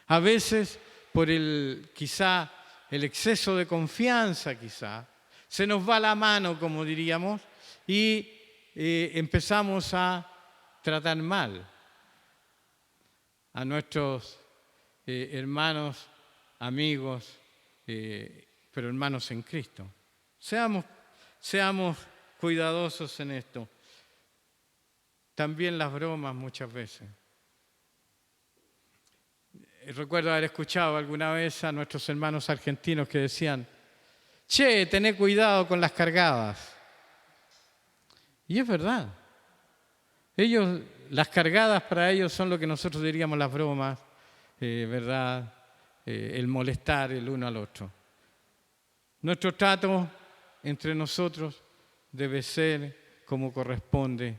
A veces, por quizá el exceso de confianza, se nos va la mano, como diríamos, y empezamos a tratar mal a nuestros hermanos, amigos, pero hermanos en Cristo. Seamos cuidadosos en esto. También las bromas muchas veces. Recuerdo haber escuchado alguna vez a nuestros hermanos argentinos que decían, che, tené cuidado con las cargadas. Y es verdad. Las cargadas para ellos son lo que nosotros diríamos las bromas, ¿verdad? El molestar el uno al otro. Nuestro trato entre nosotros debe ser como corresponde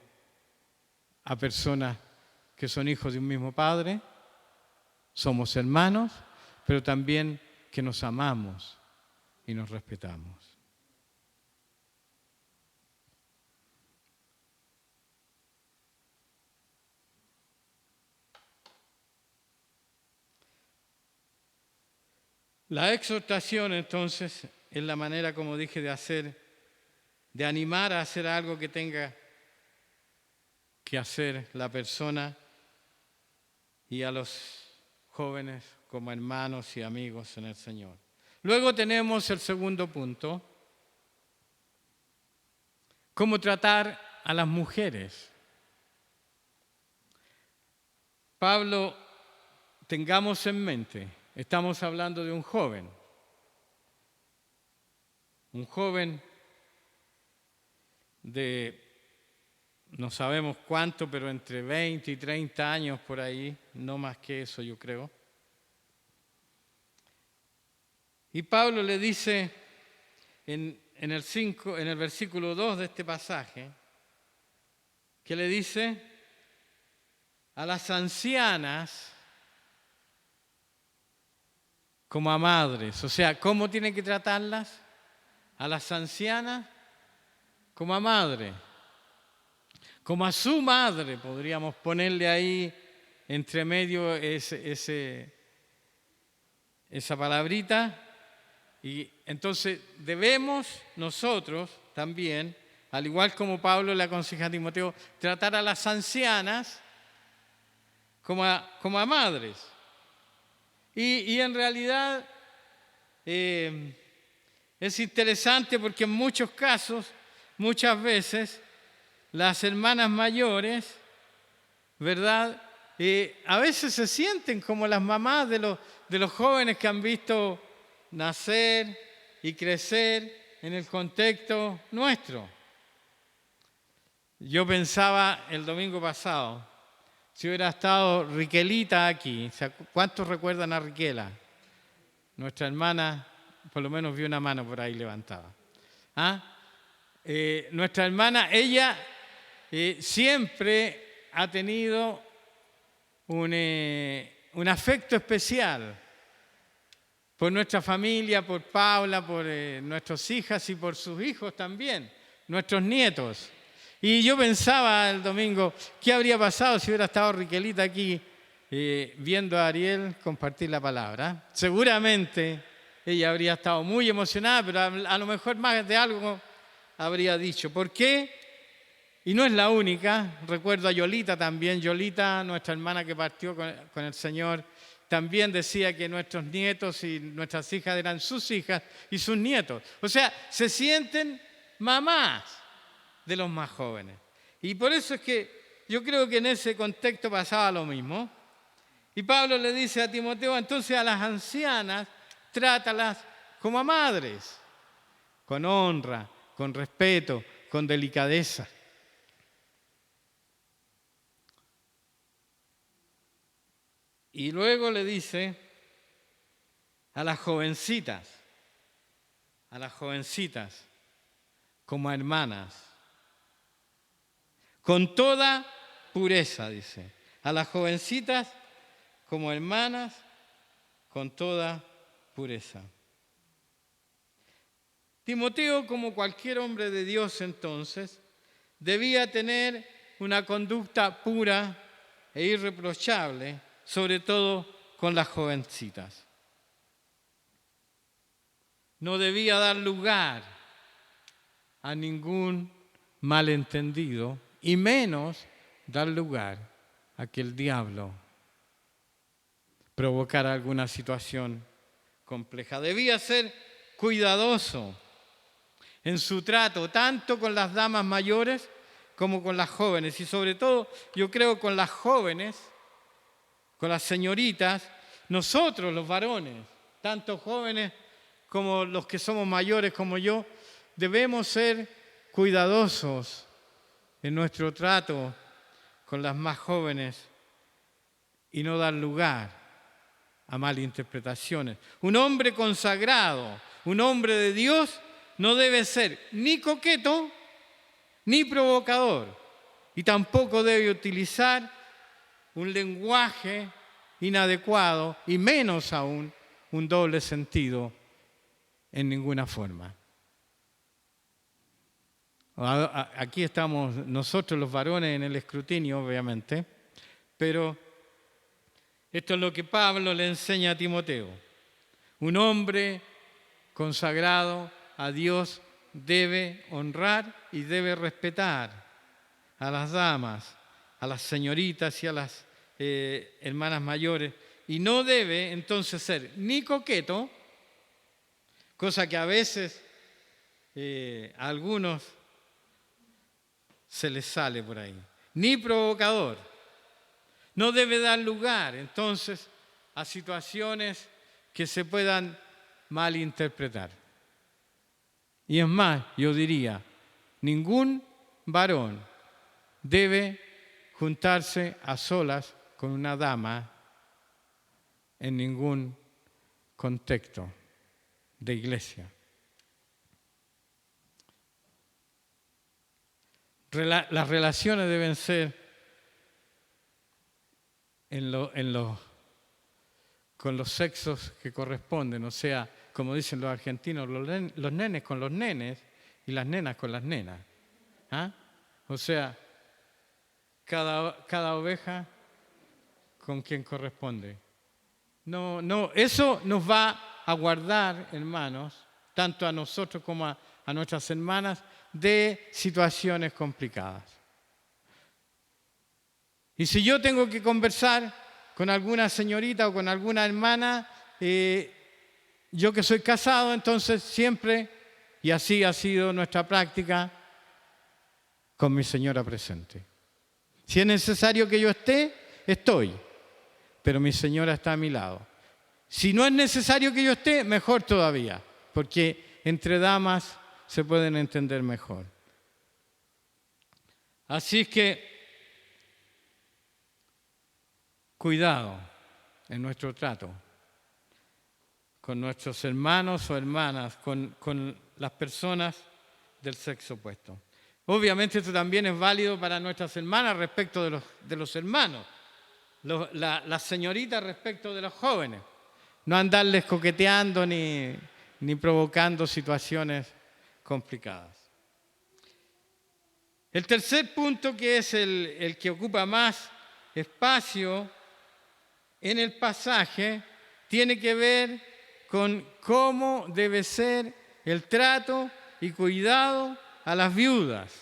a personas que son hijos de un mismo Padre, somos hermanos, pero también que nos amamos y nos respetamos. La exhortación, entonces, es la manera, como dije, de animar a hacer algo que tenga que hacer la persona, y a los jóvenes como hermanos y amigos en el Señor. Luego tenemos el segundo punto, cómo tratar a las mujeres. Pablo, tengamos en mente, estamos hablando de un joven de no sabemos cuánto, pero entre 20 y 30 años por ahí, no más que eso yo creo. Y Pablo le dice en el versículo 2 de este pasaje, que le dice a las ancianas como a madres. O sea, ¿cómo tiene que tratarlas? A las ancianas como a madre. Como a su madre, podríamos ponerle ahí entre medio esa palabrita. Y entonces debemos nosotros también, al igual como Pablo le aconseja a Timoteo, tratar a las ancianas como a madres. Y en realidad es interesante porque en muchos casos, muchas veces, las hermanas mayores, ¿verdad? A veces se sienten como las mamás de los jóvenes que han visto nacer y crecer en el contexto nuestro. Yo pensaba el domingo pasado, si hubiera estado Riquelita aquí, ¿cuántos recuerdan a Riquela? Nuestra hermana, por lo menos vi una mano por ahí levantada. Nuestra hermana, ella siempre ha tenido un afecto especial por nuestra familia, por Paula, por nuestras hijas y por sus hijos también, nuestros nietos. Y yo pensaba el domingo, ¿qué habría pasado si hubiera estado Riquelita aquí viendo a Ariel compartir la palabra? Seguramente ella habría estado muy emocionada, pero a lo mejor más de algo habría dicho. ¿Por qué? Y no es la única. Recuerdo a Yolita también. Yolita, nuestra hermana que partió con el Señor, también decía que nuestros nietos y nuestras hijas eran sus hijas y sus nietos. O sea, se sienten mamás de los más jóvenes. Y por eso es que yo creo que en ese contexto pasaba lo mismo. Y Pablo le dice a Timoteo, entonces a las ancianas, trátalas como a madres, con honra, con respeto, con delicadeza. Y luego le dice a las jovencitas, como a hermanas, con toda pureza, dice. A las jovencitas como hermanas, con toda pureza. Timoteo, como cualquier hombre de Dios entonces, debía tener una conducta pura e irreprochable, sobre todo con las jovencitas. No debía dar lugar a ningún malentendido y menos dar lugar a que el diablo provocara alguna situación compleja. Debía ser cuidadoso en su trato, tanto con las damas mayores como con las jóvenes. Y sobre todo, yo creo, con las jóvenes, con las señoritas, nosotros los varones, tanto jóvenes como los que somos mayores como yo, debemos ser cuidadosos en nuestro trato con las más jóvenes y no dar lugar a malinterpretaciones. Un hombre consagrado, un hombre de Dios, no debe ser ni coqueto ni provocador y tampoco debe utilizar un lenguaje inadecuado y menos aún un doble sentido en ninguna forma. Aquí estamos nosotros los varones en el escrutinio, obviamente, pero esto es lo que Pablo le enseña a Timoteo. Un hombre consagrado a Dios debe honrar y debe respetar a las damas, a las señoritas y a las hermanas mayores, y no debe entonces ser ni coqueto cosa que a veces a algunos se les sale por ahí. Ni provocador. No debe dar lugar, entonces, a situaciones que se puedan malinterpretar. Y es más, yo diría, ningún varón debe juntarse a solas con una dama en ningún contexto de iglesia. Las relaciones deben ser con los sexos que corresponden, o sea, como dicen los argentinos, los nenes con los nenes y las nenas con las nenas. ¿Ah? O sea, cada oveja con quien corresponde. No, eso nos va a guardar, hermanos, tanto a nosotros como a nuestras hermanas, de situaciones complicadas. Y si yo tengo que conversar con alguna señorita o con alguna hermana, yo que soy casado, entonces siempre, y así ha sido nuestra práctica, con mi señora presente. Si es necesario que yo esté, estoy, pero mi señora está a mi lado. Si no es necesario que yo esté, mejor todavía, porque entre damas se pueden entender mejor. Así es que, cuidado en nuestro trato con nuestros hermanos o hermanas, con las personas del sexo opuesto. Obviamente esto también es válido para nuestras hermanas respecto de los hermanos, las señoritas respecto de los jóvenes. No andarles coqueteando ni provocando situaciones complicadas. El tercer punto, que es el que ocupa más espacio en el pasaje, tiene que ver con cómo debe ser el trato y cuidado a las viudas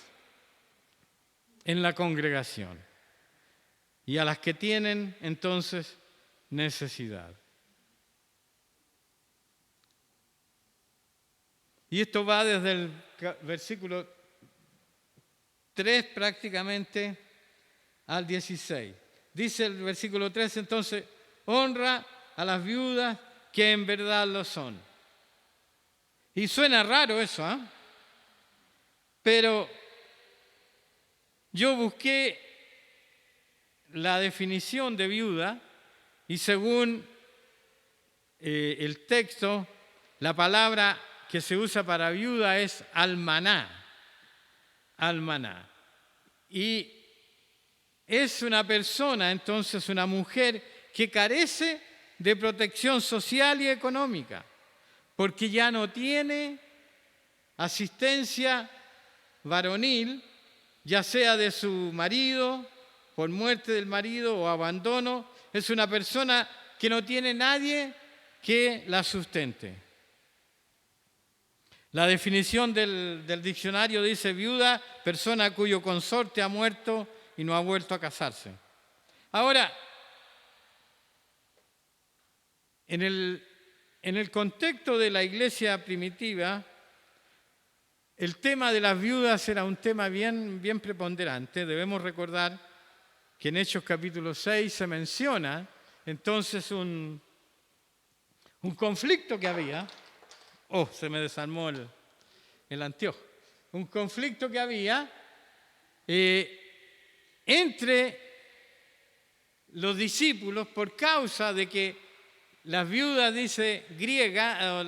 en la congregación y a las que tienen entonces necesidad. Y esto va desde el versículo 3 prácticamente al 16. Dice el versículo 3, entonces, honra a las viudas que en verdad lo son. Y suena raro eso, ¿eh? Pero yo busqué la definición de viuda y según el texto, la palabra que se usa para viuda es almaná. Almaná. Y es una persona, entonces una mujer, que carece de protección social y económica, porque ya no tiene asistencia varonil, ya sea de su marido, por muerte del marido o abandono. Es una persona que no tiene nadie que la sustente. La definición del diccionario dice viuda, persona cuyo consorte ha muerto y no ha vuelto a casarse. Ahora, en el contexto de la iglesia primitiva, el tema de las viudas era un tema bien preponderante. Debemos recordar que en Hechos capítulo 6 se menciona entonces un conflicto que había. Oh, se me desarmó el anteojo. Un conflicto que había entre los discípulos por causa de que las viudas, dice griega,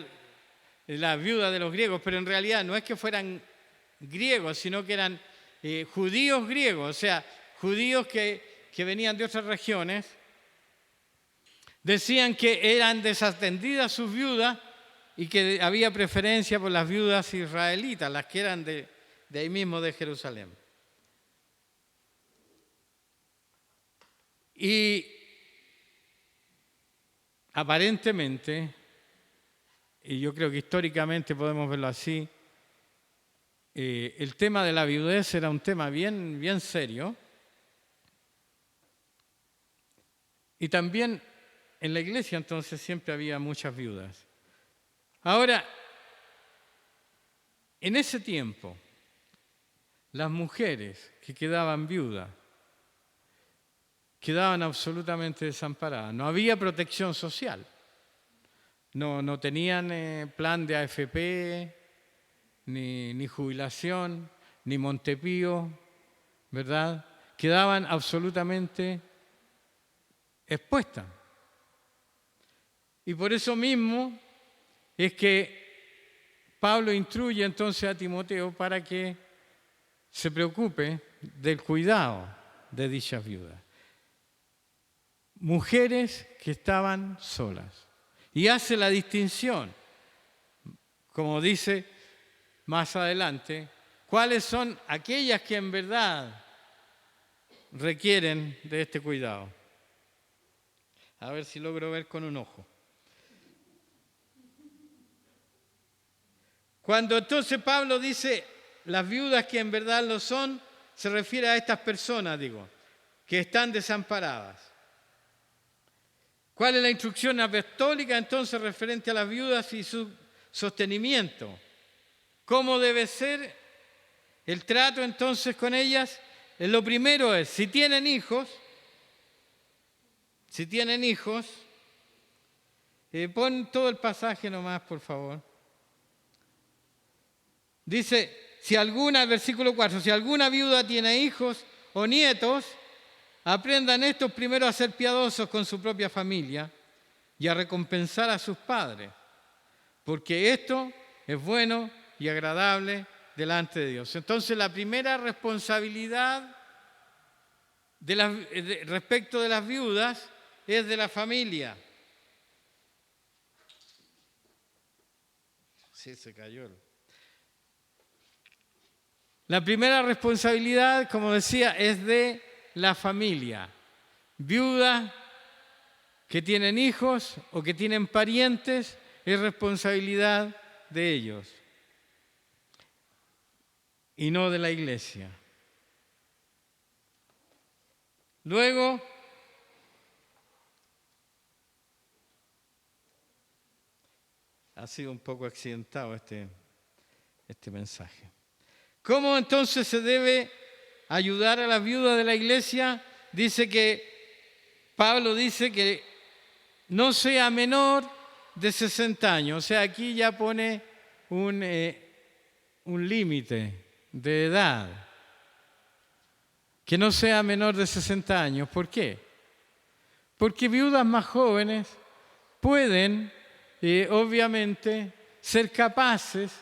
las viudas de los griegos, pero en realidad no es que fueran griegos, sino que eran judíos griegos, o sea, judíos que venían de otras regiones, decían que eran desatendidas sus viudas y que había preferencia por las viudas israelitas, las que eran de ahí mismo de Jerusalén. Y aparentemente, y yo creo que históricamente podemos verlo así, el tema de la viudez era un tema bien serio. Y también en la iglesia entonces siempre había muchas viudas. Ahora, En ese tiempo, las mujeres que quedaban viudas quedaban absolutamente desamparadas. No había protección social. No tenían plan de AFP, ni jubilación, ni Montepío, ¿verdad? Quedaban absolutamente expuestas. Y por eso mismo es que Pablo instruye entonces a Timoteo para que se preocupe del cuidado de dichas viudas. Mujeres que estaban solas. Y hace la distinción, como dice más adelante, cuáles son aquellas que en verdad requieren de este cuidado. A ver si logro ver con un ojo. Cuando entonces Pablo dice las viudas que en verdad lo son, se refiere a estas personas, que están desamparadas. ¿Cuál es la instrucción apostólica entonces referente a las viudas y su sostenimiento? ¿Cómo debe ser el trato entonces con ellas? Lo primero es, si tienen hijos, pon todo el pasaje nomás, por favor. Dice, versículo 4, si alguna viuda tiene hijos o nietos, aprendan estos primero a ser piadosos con su propia familia y a recompensar a sus padres, porque esto es bueno y agradable delante de Dios. Entonces, la primera responsabilidad respecto de las viudas es de la familia. Sí, se cayó. La primera responsabilidad, como decía, es de la familia. Viudas que tienen hijos o que tienen parientes, es responsabilidad de ellos y no de la iglesia. Luego, ha sido un poco accidentado este mensaje. ¿Cómo entonces se debe ayudar a las viudas de la iglesia? Pablo dice que no sea menor de 60 años. O sea, aquí ya pone un límite de edad. Que no sea menor de 60 años. ¿Por qué? Porque viudas más jóvenes pueden, obviamente, ser capaces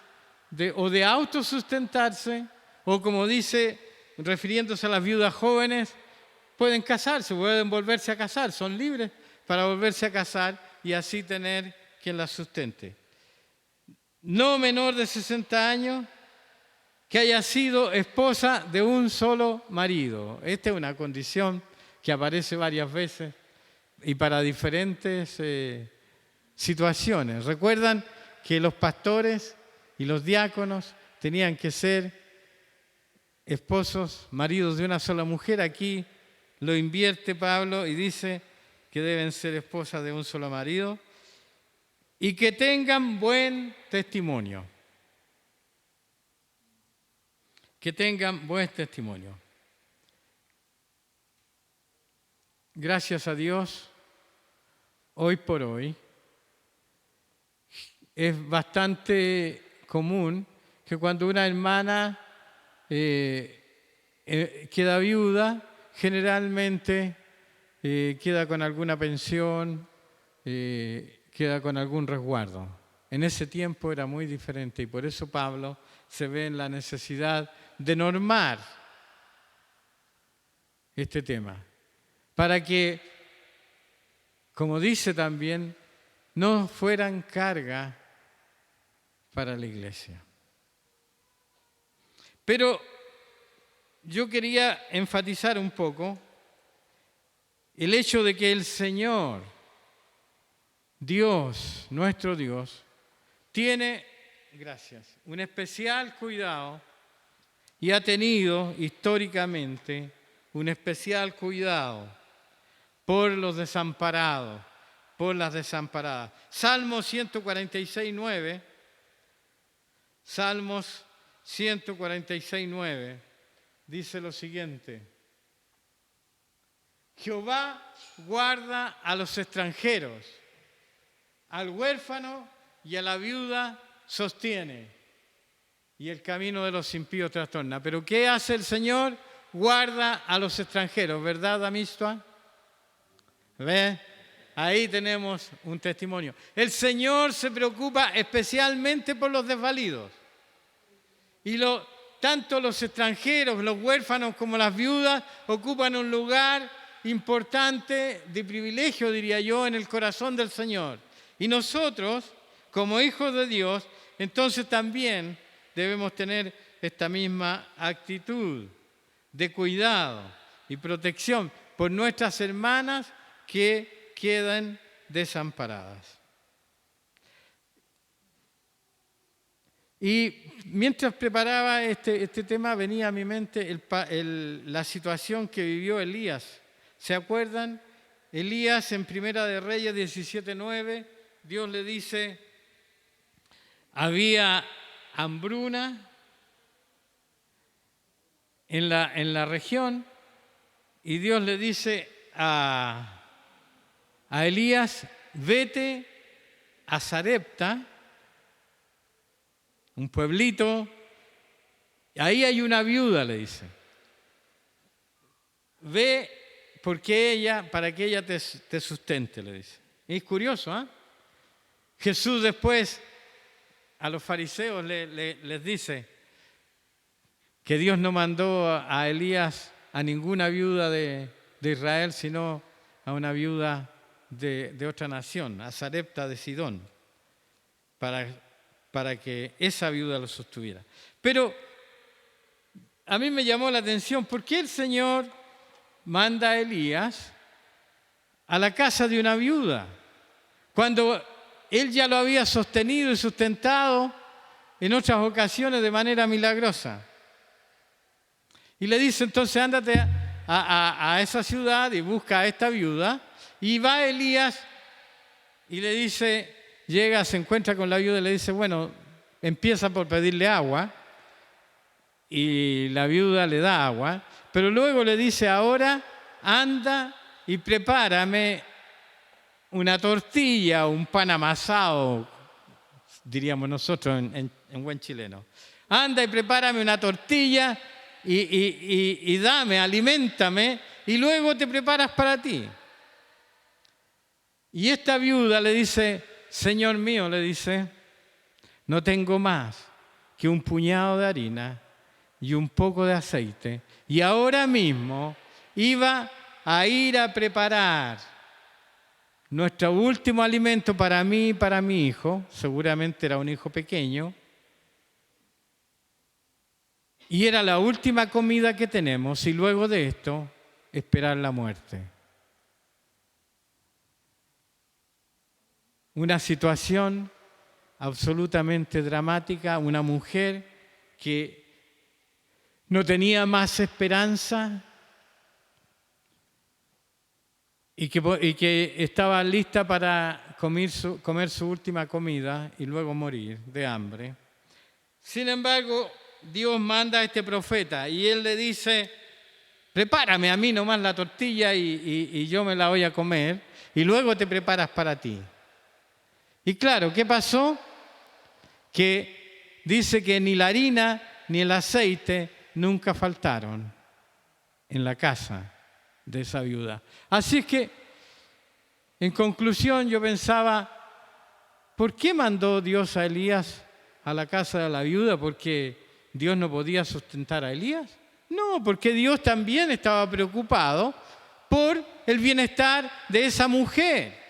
de autosustentarse, o como dice, refiriéndose a las viudas jóvenes, pueden casarse, pueden volverse a casar, son libres para volverse a casar y así tener quien las sustente. No menor de 60 años, que haya sido esposa de un solo marido. Esta es una condición que aparece varias veces y para diferentes situaciones. Recuerdan que los pastores y los diáconos tenían que ser esposos, maridos de una sola mujer. Aquí lo invierte Pablo y dice que deben ser esposas de un solo marido y que tengan buen testimonio. Que tengan buen testimonio. Gracias a Dios, hoy por hoy, es bastante común que cuando una hermana queda viuda, generalmente queda con alguna pensión, queda con algún resguardo. En ese tiempo era muy diferente y por eso Pablo se ve en la necesidad de normar este tema, para que, como dice también, no fueran carga para la iglesia. Pero yo quería enfatizar un poco el hecho de que el Señor, Dios, nuestro Dios, tiene, un especial cuidado y ha tenido históricamente un especial cuidado por los desamparados, por las desamparadas. Salmo 146, 9, Salmos 146:9 dice lo siguiente: Jehová guarda a los extranjeros, al huérfano y a la viuda sostiene, y el camino de los impíos trastorna. Pero ¿qué hace el Señor? Guarda a los extranjeros, ¿verdad, Amistad? ¿Ve? Ahí tenemos un testimonio. El Señor se preocupa especialmente por los desvalidos. Y tanto los extranjeros, los huérfanos como las viudas ocupan un lugar importante de privilegio, diría yo, en el corazón del Señor. Y nosotros, como hijos de Dios, entonces también debemos tener esta misma actitud de cuidado y protección por nuestras hermanas que quedan desamparadas. Y mientras preparaba este tema venía a mi mente la situación que vivió Elías. ¿Se acuerdan? Elías en Primera de Reyes 17:9, Dios le dice, había hambruna en la región y Dios le dice a Elías, vete a Sarepta, un pueblito, ahí hay una viuda, le dice. Ve para que ella te sustente, le dice. Y es curioso, ¿eh? Jesús después a los fariseos les dice que Dios no mandó a Elías a ninguna viuda de Israel, sino a una viuda de otra nación, a Sarepta de Sidón, para que esa viuda lo sostuviera. Pero a mí me llamó la atención, ¿por qué el Señor manda a Elías a la casa de una viuda? Cuando Él ya lo había sostenido y sustentado en otras ocasiones de manera milagrosa. Y le dice entonces, ándate a esa ciudad y busca a esta viuda. Y va Elías y le dice, llega, se encuentra con la viuda y le dice, bueno, empieza por pedirle agua. Y la viuda le da agua. Pero luego le dice, ahora anda y prepárame una tortilla o un pan amasado, diríamos nosotros en buen chileno. Anda y prepárame una tortilla y dame, aliméntame, y luego te preparas para ti. Y esta viuda le dice, Señor mío, le dice, no tengo más que un puñado de harina y un poco de aceite, y ahora mismo iba a ir a preparar nuestro último alimento para mí y para mi hijo, seguramente era un hijo pequeño, y era la última comida que tenemos, y luego de esto, esperar la muerte. Una situación absolutamente dramática, una mujer que no tenía más esperanza y que estaba lista para comer su última comida y luego morir de hambre. Sin embargo, Dios manda a este profeta y él le dice, prepárame a mí nomás la tortilla y yo me la voy a comer y luego te preparas para ti. Y claro, ¿qué pasó? Que dice que ni la harina ni el aceite nunca faltaron en la casa de esa viuda. Así es que, en conclusión, yo pensaba, ¿por qué mandó Dios a Elías a la casa de la viuda? ¿Porque Dios no podía sustentar a Elías? No, porque Dios también estaba preocupado por el bienestar de esa mujer.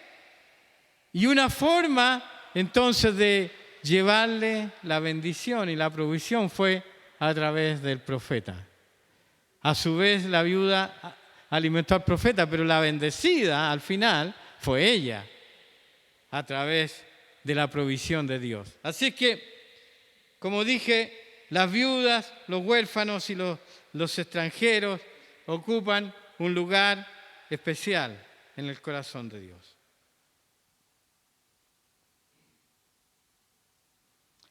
Y una forma, entonces, de llevarle la bendición y la provisión fue a través del profeta. A su vez, la viuda alimentó al profeta, pero la bendecida, al final, fue ella, a través de la provisión de Dios. Así que, como dije, las viudas, los huérfanos y los extranjeros ocupan un lugar especial en el corazón de Dios.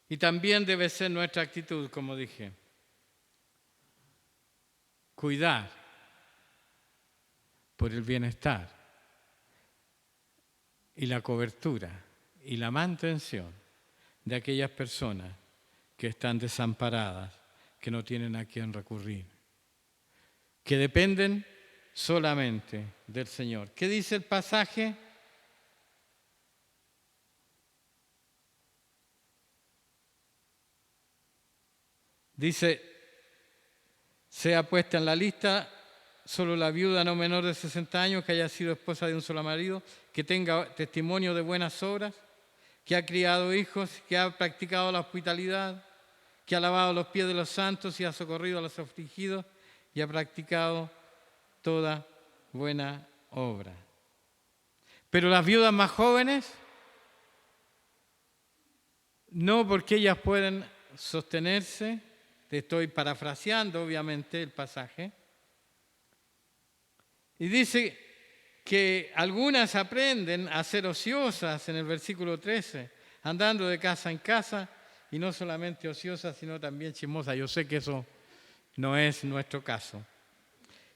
Y también debe ser nuestra actitud, como dije, cuidar por el bienestar y la cobertura y la mantención de aquellas personas que están desamparadas, que no tienen a quién recurrir, que dependen solamente del Señor. ¿Qué dice el pasaje? Dice, sea puesta en la lista solo la viuda no menor de 60 años que haya sido esposa de un solo marido, que tenga testimonio de buenas obras, que ha criado hijos, que ha practicado la hospitalidad, que ha lavado los pies de los santos y ha socorrido a los afligidos y ha practicado toda buena obra. Pero las viudas más jóvenes, no, porque ellas pueden sostenerse. Te estoy parafraseando, obviamente, el pasaje. Y dice que algunas aprenden a ser ociosas en el versículo 13, andando de casa en casa, y no solamente ociosas, sino también chismosas. Yo sé que eso no es nuestro caso.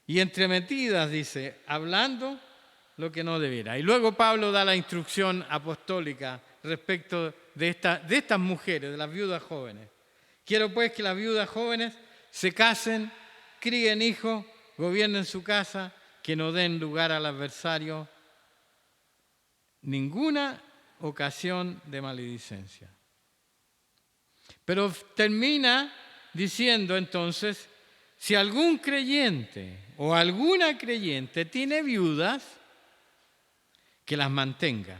Y entremetidas, dice, hablando lo que no debiera. Y luego Pablo da la instrucción apostólica respecto de estas mujeres, de las viudas jóvenes. Quiero pues que las viudas jóvenes se casen, críen hijos, gobiernen su casa, que no den lugar al adversario ninguna ocasión de maledicencia. Pero termina diciendo entonces, si algún creyente o alguna creyente tiene viudas, que las mantenga.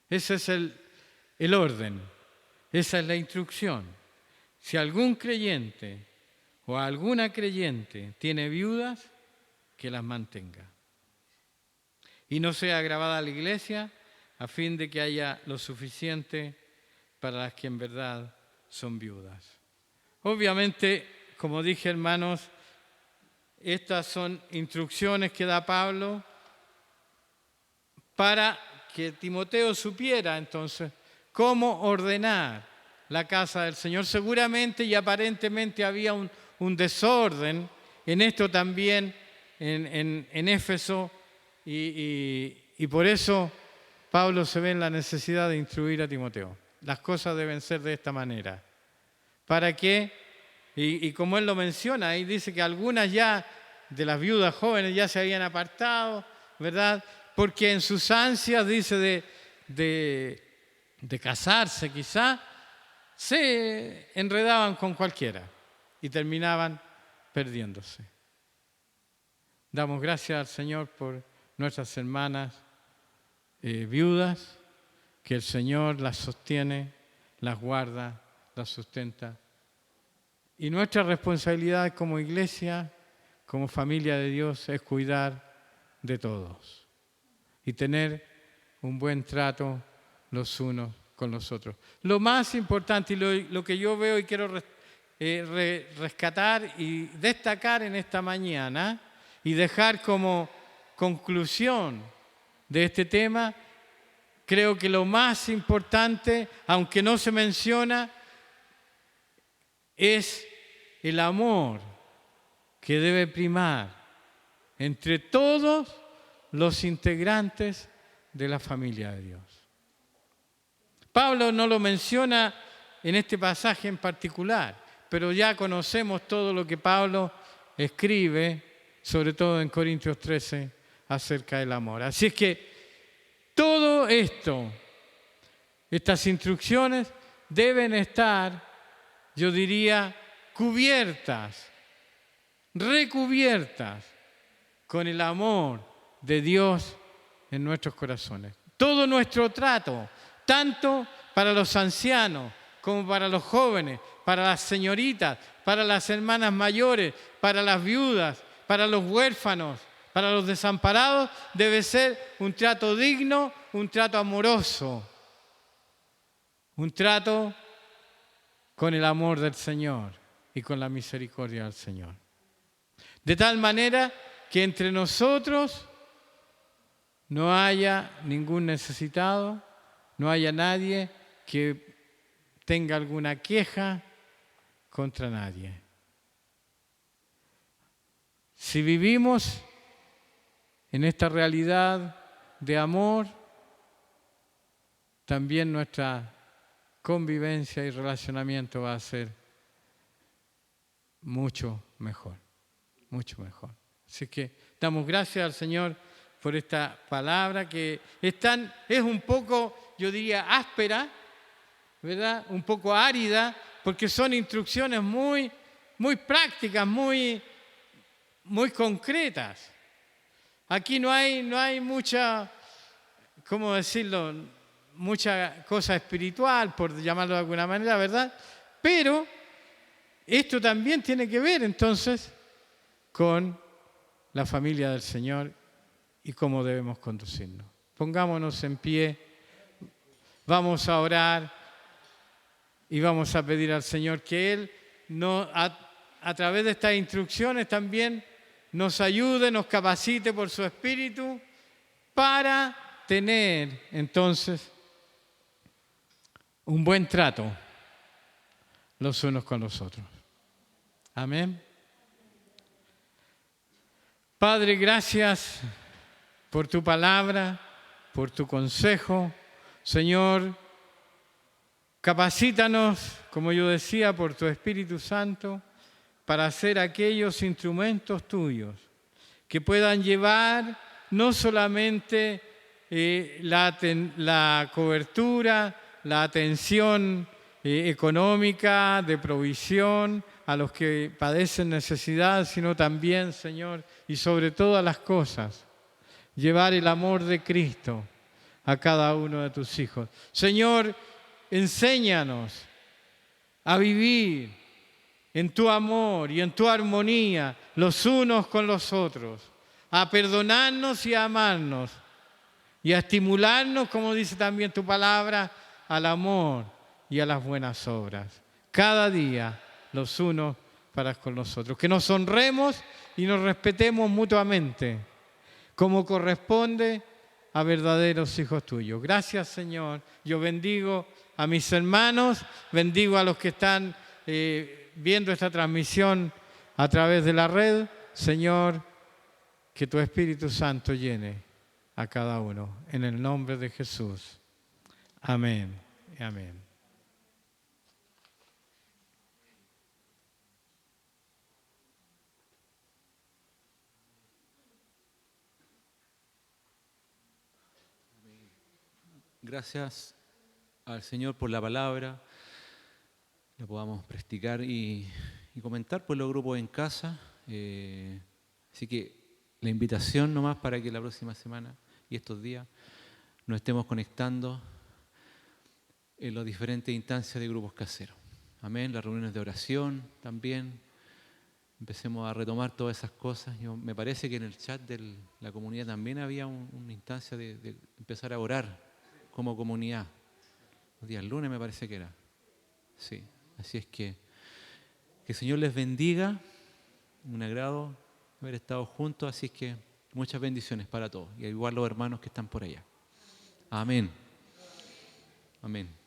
Ese es el orden. Esa es la instrucción. Si algún creyente o alguna creyente tiene viudas, que las mantenga. Y no sea agravada la iglesia, a fin de que haya lo suficiente para las que en verdad son viudas. Obviamente, como dije, hermanos, estas son instrucciones que da Pablo para que Timoteo supiera entonces cómo ordenar la casa del Señor. Seguramente y aparentemente había un desorden en esto también en Éfeso y por eso Pablo se ve en la necesidad de instruir a Timoteo. Las cosas deben ser de esta manera. ¿Para qué? Y como él lo menciona, ahí dice que algunas ya de las viudas jóvenes ya se habían apartado, ¿verdad? Porque en sus ansias, dice, de casarse quizá, se enredaban con cualquiera y terminaban perdiéndose. Damos gracias al Señor por nuestras hermanas viudas, que el Señor las sostiene, las guarda, las sustenta. Y nuestra responsabilidad como iglesia, como familia de Dios, es cuidar de todos y tener un buen trato los unos con los otros. Lo más importante y lo que yo veo y quiero rescatar y destacar en esta mañana y dejar como conclusión de este tema, creo que lo más importante, aunque no se menciona, es el amor que debe primar entre todos los integrantes de la familia de Dios. Pablo no lo menciona en este pasaje en particular, pero ya conocemos todo lo que Pablo escribe, sobre todo en Corintios 13, acerca del amor. Así es que todo esto, estas instrucciones deben estar, yo diría, cubiertas, recubiertas con el amor de Dios en nuestros corazones. Todo nuestro trato, tanto para los ancianos como para los jóvenes, para las señoritas, para las hermanas mayores, para las viudas, para los huérfanos, para los desamparados, debe ser un trato digno, un trato amoroso, un trato con el amor del Señor y con la misericordia del Señor. De tal manera que entre nosotros no haya ningún necesitado, no haya nadie que tenga alguna queja contra nadie. Si vivimos en esta realidad de amor, también nuestra convivencia y relacionamiento va a ser mucho mejor, mucho mejor. Así que damos gracias al Señor por esta palabra que es un poco, yo diría, áspera, ¿verdad? Un poco árida, porque son instrucciones muy, muy prácticas, muy concretas. Aquí no hay mucha, ¿cómo decirlo? Mucha cosa espiritual, por llamarlo de alguna manera, ¿verdad? Pero esto también tiene que ver entonces con la familia del Señor y cómo debemos conducirnos. Pongámonos en pie, vamos a orar y vamos a pedir al Señor que Él a través de estas instrucciones también nos ayude, nos capacite por su Espíritu para tener entonces un buen trato los unos con los otros. Amén. Padre, gracias por tu palabra, por tu consejo. Señor, capacítanos, como yo decía, por tu Espíritu Santo, para ser aquellos instrumentos tuyos que puedan llevar no solamente la cobertura, la atención económica, de provisión a los que padecen necesidad, sino también, Señor, y sobre todas las cosas, llevar el amor de Cristo a cada uno de tus hijos. Señor, enséñanos a vivir en tu amor y en tu armonía los unos con los otros, a perdonarnos y a amarnos y a estimularnos, como dice también tu palabra, al amor y a las buenas obras. Cada día los unos para con los otros. Que nos honremos y nos respetemos mutuamente, como corresponde a verdaderos hijos tuyos. Gracias, Señor. Yo bendigo a mis hermanos, bendigo a los que están viendo esta transmisión a través de la red. Señor, que tu Espíritu Santo llene a cada uno. En el nombre de Jesús. Amén. Amén. Gracias al Señor por la palabra, la podamos practicar y comentar por los grupos en casa. Así que la invitación nomás para que la próxima semana y estos días nos estemos conectando en las diferentes instancias de grupos caseros. Amén, las reuniones de oración también. Empecemos a retomar todas esas cosas. Me parece que en el chat de la comunidad también había una instancia de empezar a orar como comunidad. Los días lunes me parece que era. Sí, así es que el Señor les bendiga. Un agrado haber estado juntos, así es que muchas bendiciones para todos. Y igual los hermanos que están por allá. Amén. Amén.